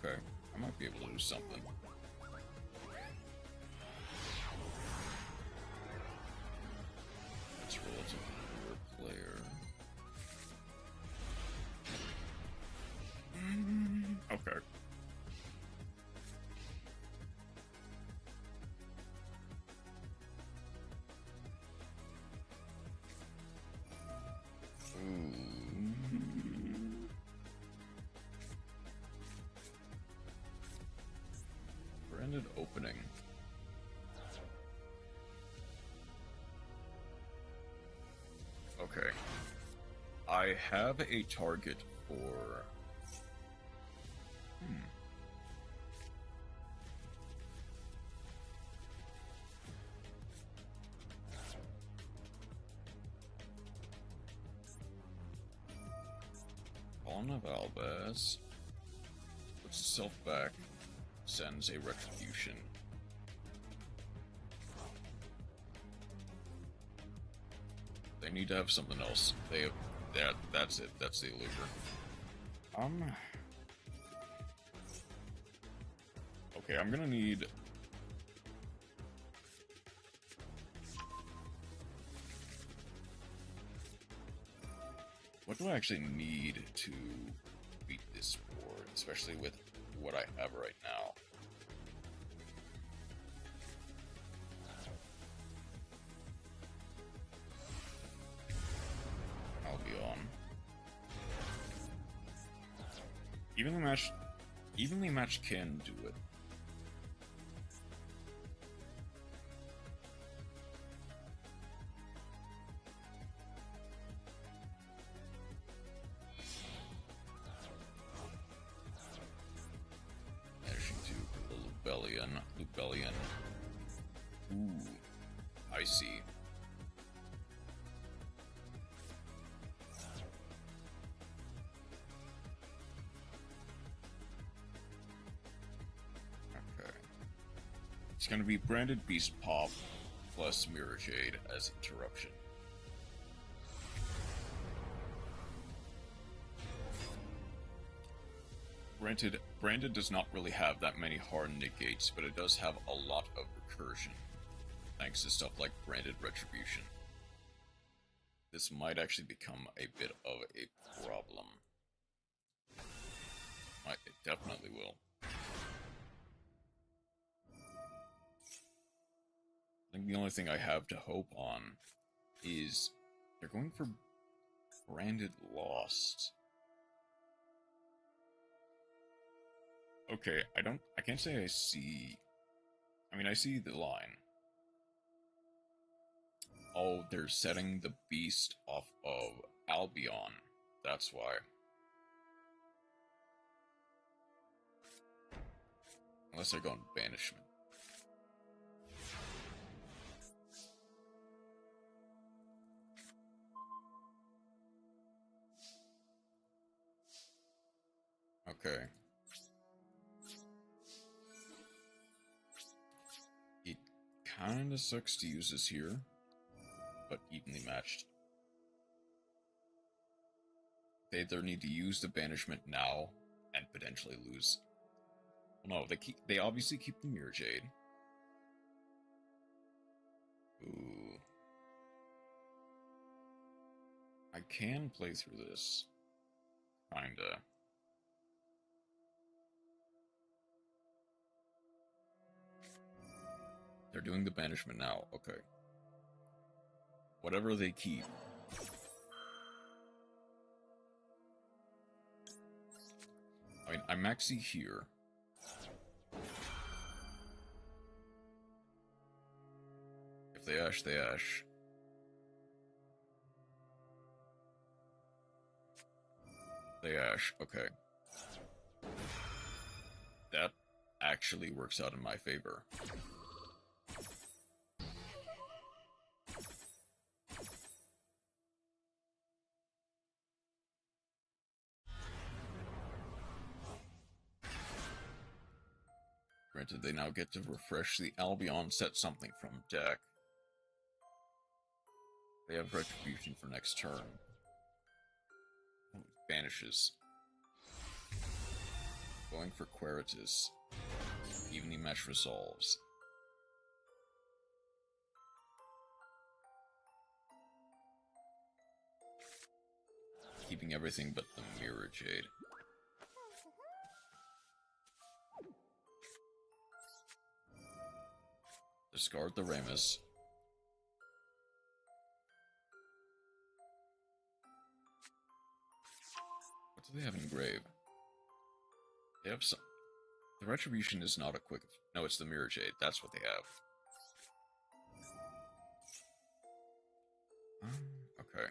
Okay, I might be able to do something. It's relatively poor player. Okay. Branded opening. Okay. I have a target for... Pawn of Albaz. Puts itself back. Sends a retribution. They need to have something else. They have that's it. That's the Allure. Okay, I'm gonna need... What do I actually need to beat this board, especially with what I have right now? I'll be on. Evenly matched can do it. Managing to Lubellion. Ooh, I see. Okay. It's gonna be branded Beast Pop plus Mirror Jade as interruption. Granted, branded does not really have that many hard negates, but it does have a lot of recursion, thanks to stuff like branded retribution. This might actually become a bit of a problem. It definitely will. I think the only thing I have to hope on is they're going for branded Lost. Okay, I can't say I see... I mean, I see the line. Oh, they're setting the beast off of Albion. That's why. Unless they're going banishment. Okay. It kinda sucks to use this here, but evenly matched. They either need to use the banishment now and potentially lose. Well, no, they obviously keep the Mirror Jade. Ooh. I can play through this. Kinda. They're doing the banishment now, okay. Whatever they keep. I mean, I'm maxi here. If they ash, they ash. They ash, okay. That actually works out in my favor. Granted, they now get to refresh the Albion, set something from deck. They have Retribution for next turn. Oh, vanishes. Going for Queritus. Evenly match resolves. Keeping everything but the Mirror Jade. Discard the Ramus. What do they have in grave? They have some... The Retribution is not a quick... No, it's the Mirror Jade. That's what they have. Okay.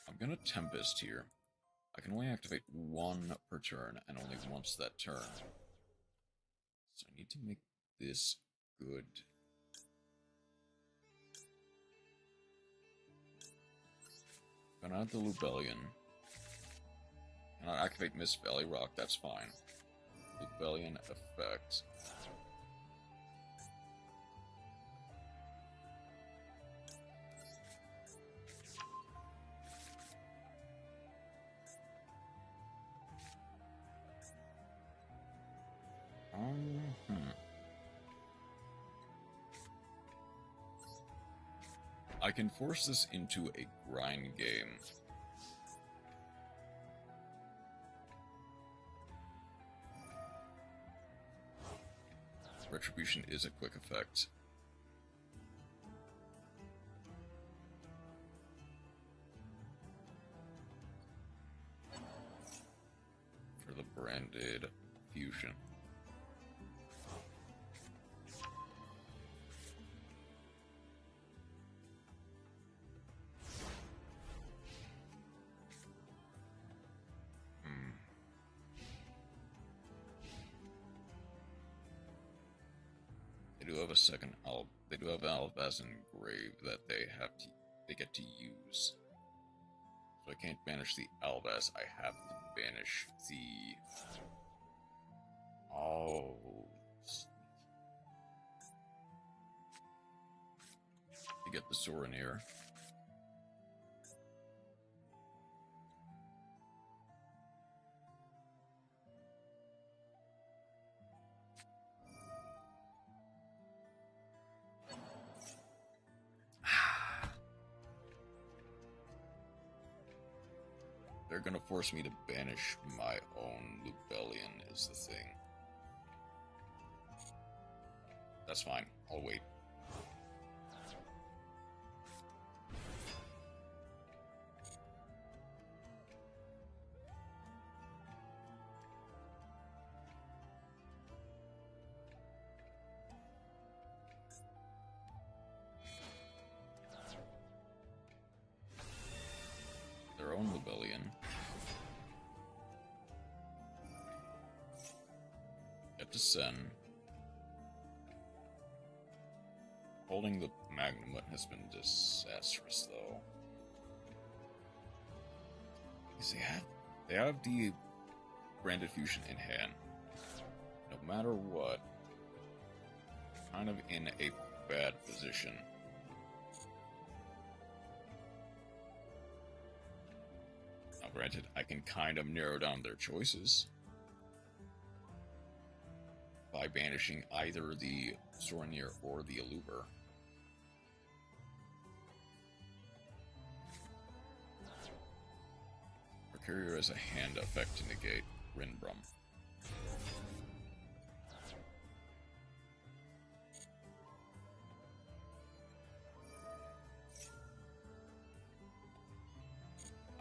I'm gonna Tempest here. I can only activate one per turn, and only once that turn. So I need to make this good. Gonna add the Lubellion. And I'll activate Miss Valley Rock, that's fine. Lubellion effect. I can force this into a grind game. Retribution is a quick effect. branded fusion. They do have a second Alb. They do have Albaz Grave that they get to use. So I can't banish the Albaz. I have to banish the. Oh. You get the Soranir. They're gonna force me to banish my own Lubellion is the thing. That's fine. I'll wait. Their own Lubellion. Get to Sen. Holding the Magnum has been disastrous, though. Because they have the branded fusion in hand. No matter what, kind of in a bad position. Now, granted, I can kind of narrow down their choices by banishing either the Soranir or the Aluber. Mercurial has a hand effect to negate Rinbrum.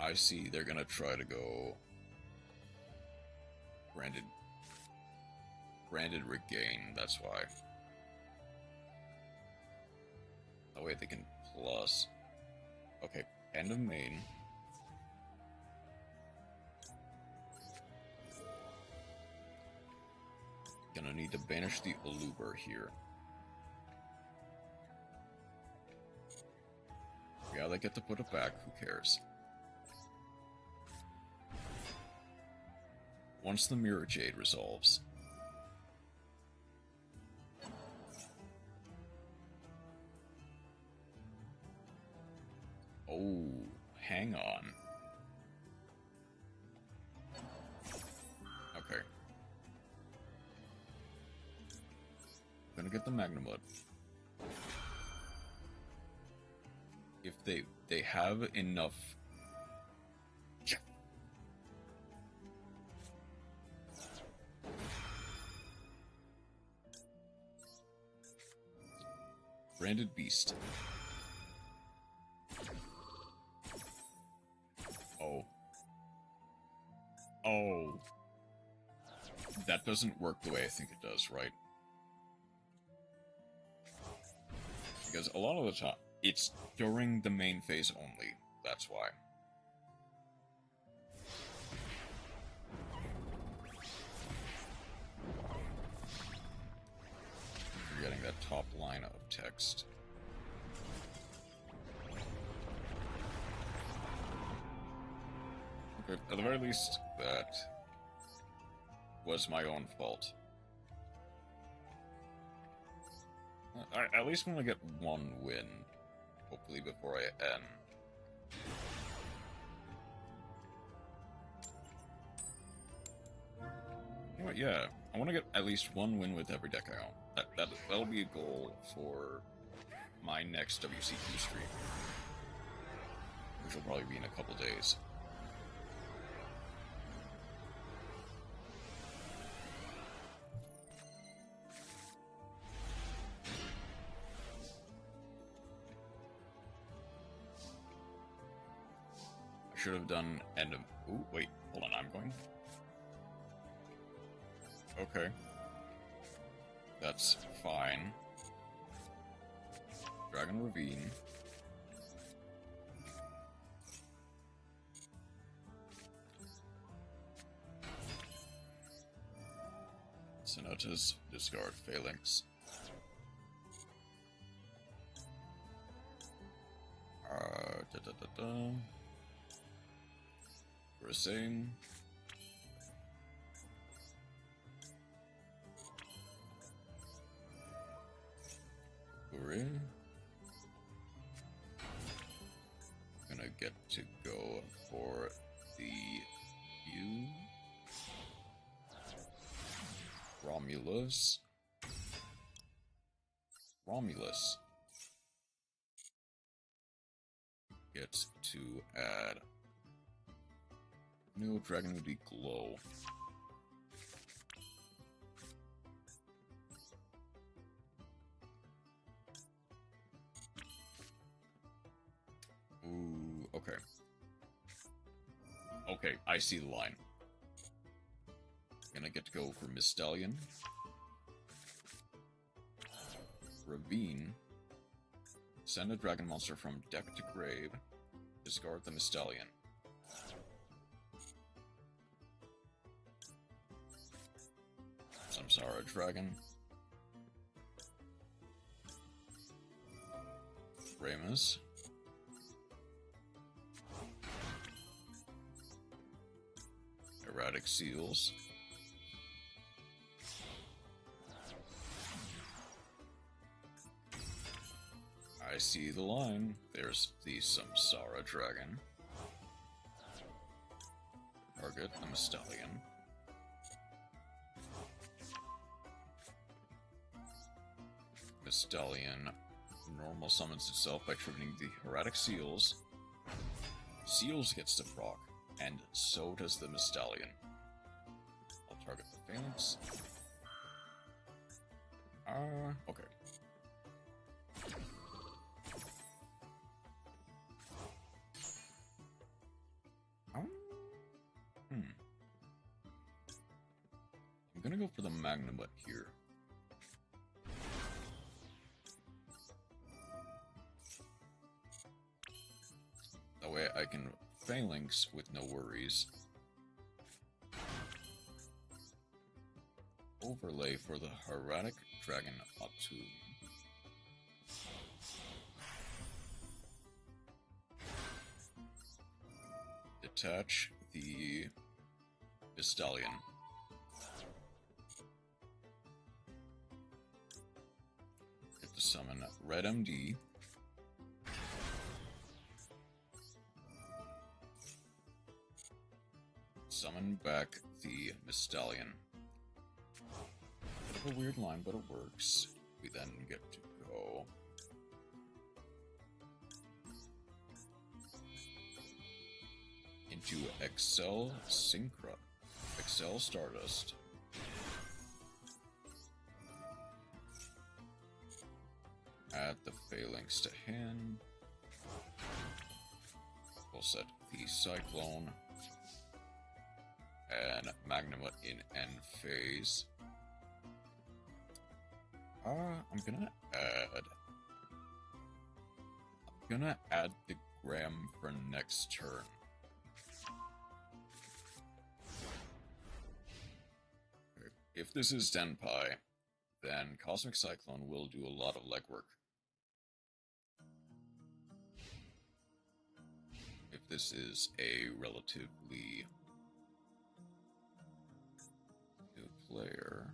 I see they're gonna try to go branded regain, that's why. That way they can plus. Okay, end of main. Gonna need to banish the Aluber here. Yeah, they get to put it back, who cares? Once the Mirror Jade resolves. Oh, hang on. Okay. Gonna get the Magnamud. If they have enough. Branded Beast. Oh. Oh. That doesn't work the way I think it does, right? Because a lot of the time, it's during the main phase only. That's why. You're getting that top line of text. Okay, at the very least, that was my own fault. I at least want to get one win, hopefully before I end. You know what, yeah, I want to get at least one win with every deck I own. That'll be a goal for my next WCQ stream, which will probably be in a couple days. Should have done end of. Ooh, wait, hold on, I'm going. Okay. That's fine. Dragon Ravine. Sonatas, discard Phalanx. Brisane. Urin. Gonna get to go for the U. Romulus. Gets to add new Dragon Woody Glow. Ooh, okay. Okay, I see the line. Gonna get to go for Mystallion. Ravine. Send a dragon monster from deck to grave. Discard the Mystallion. Samsara Dragon. Ramus. Erratic Seals. I see the line. There's the Samsara Dragon. Target the Mystallion. Mystallion normal summons itself by triggering the Erratic Seals. Seals gets to proc, and so does the Mystallion. I'll target the Phalanx. Okay. I'm gonna go for the Magnamut here. That way I can Phalanx with no worries. Overlay for the Erratic Dragon Atum. Detach the Mystallion. Get to summon Red MD. Summon back the Mystallion. Bit of a weird line, but it works. We then get to go into Excel Synchra. Excel Stardust. Add the Phalanx to hand. We'll set the Cyclone and Magnamut in end phase. I'm gonna add the Gram for next turn. If this is Denpai, then Cosmic Cyclone will do a lot of legwork. If this is a relatively new player,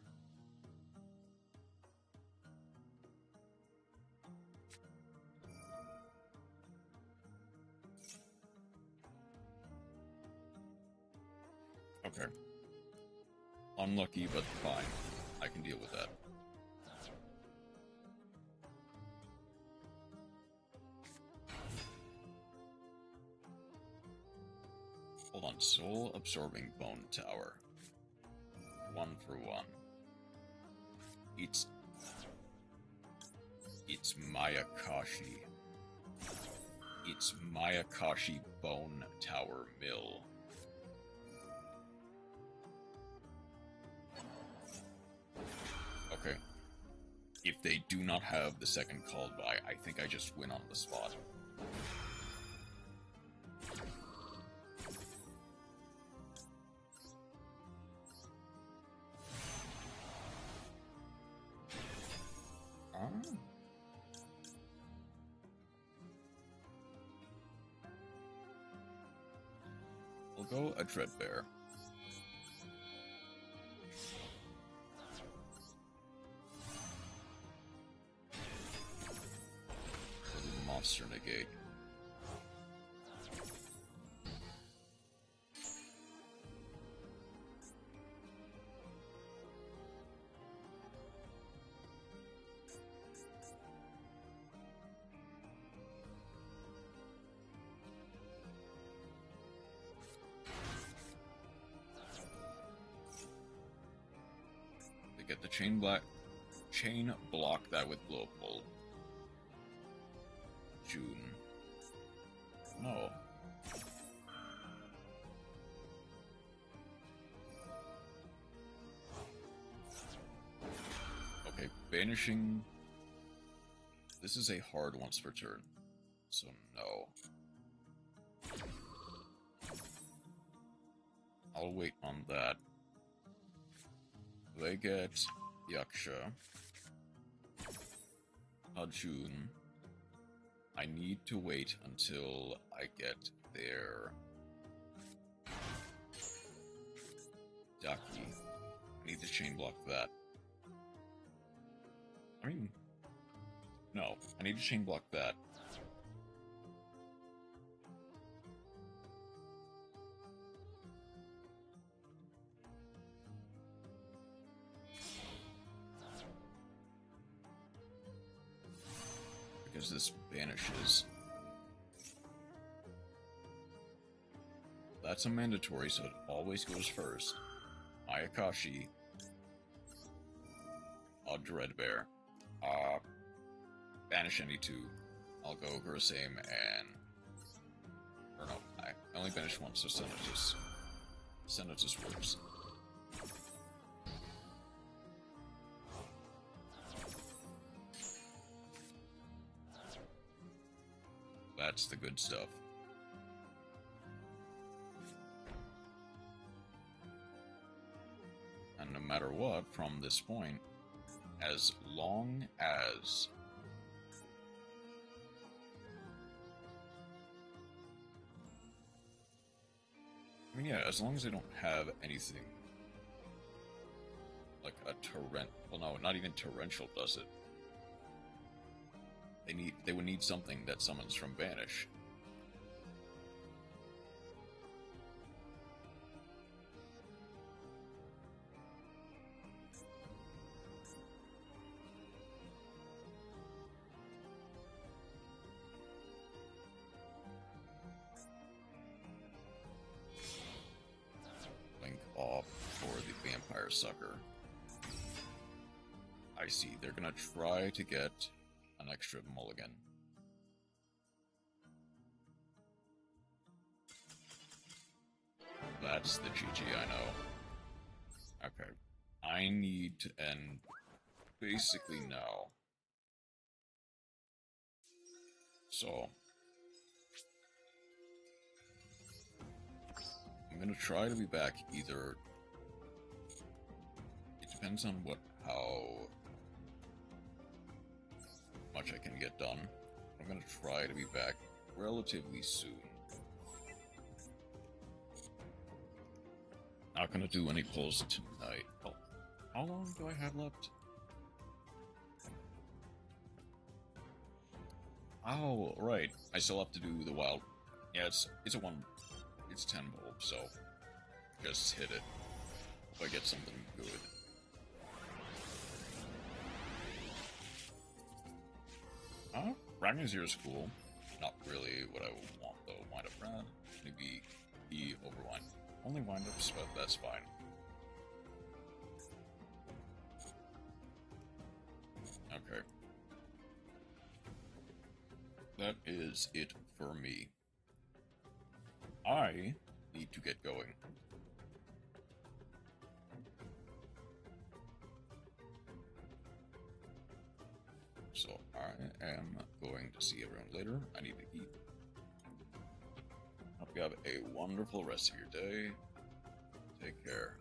okay. Unlucky, but fine. I can deal with that. Hold on. Soul Absorbing Bone Tower. 1 for 1. It's Mayakashi. It's Mayakashi Bone Tower Mill. If they do not have the second called by, I think I just win on the spot. We'll go a Dreadbear. Monster negate. They get the chain block that with blow pull. June. No. Okay, banishing. This is a hard once per turn, so no. I'll wait on that. They get Yaksha. June. I need to wait until I get their Daki. I need to chain block that. I mean, no, I need to chain block that. Because this banishes. That's a mandatory, so it always goes first. Ayakashi. A Dreadbear. Banish any two. I'll go Gurasame and... Or no, I only banished once, so Senatus works. That's the good stuff. And no matter what, from this point, as long as as long as they don't have anything like a well, no, not even torrential does it. They would need something that summons from banish. Link off for the Vampire Sucker. I see. They're gonna try to get an extra mulligan. That's the GG, I know. Okay. I need to end basically now. So I'm gonna try to be back either. It depends on how much I can get done. I'm gonna try to be back relatively soon. Not gonna do any pulls tonight. Oh, how long do I have left? Oh, right. I still have to do the wild. Yeah, it's 10 bulb, so just hit it. If I get something good. Ragnar's is cool. Not really what I would want though. Wind up run. Maybe E overwind. Only wind-ups, but that's fine. Okay. That is it for me. I need to get going. I am going to see everyone later. I need to eat. Hope you have a wonderful rest of your day. Take care.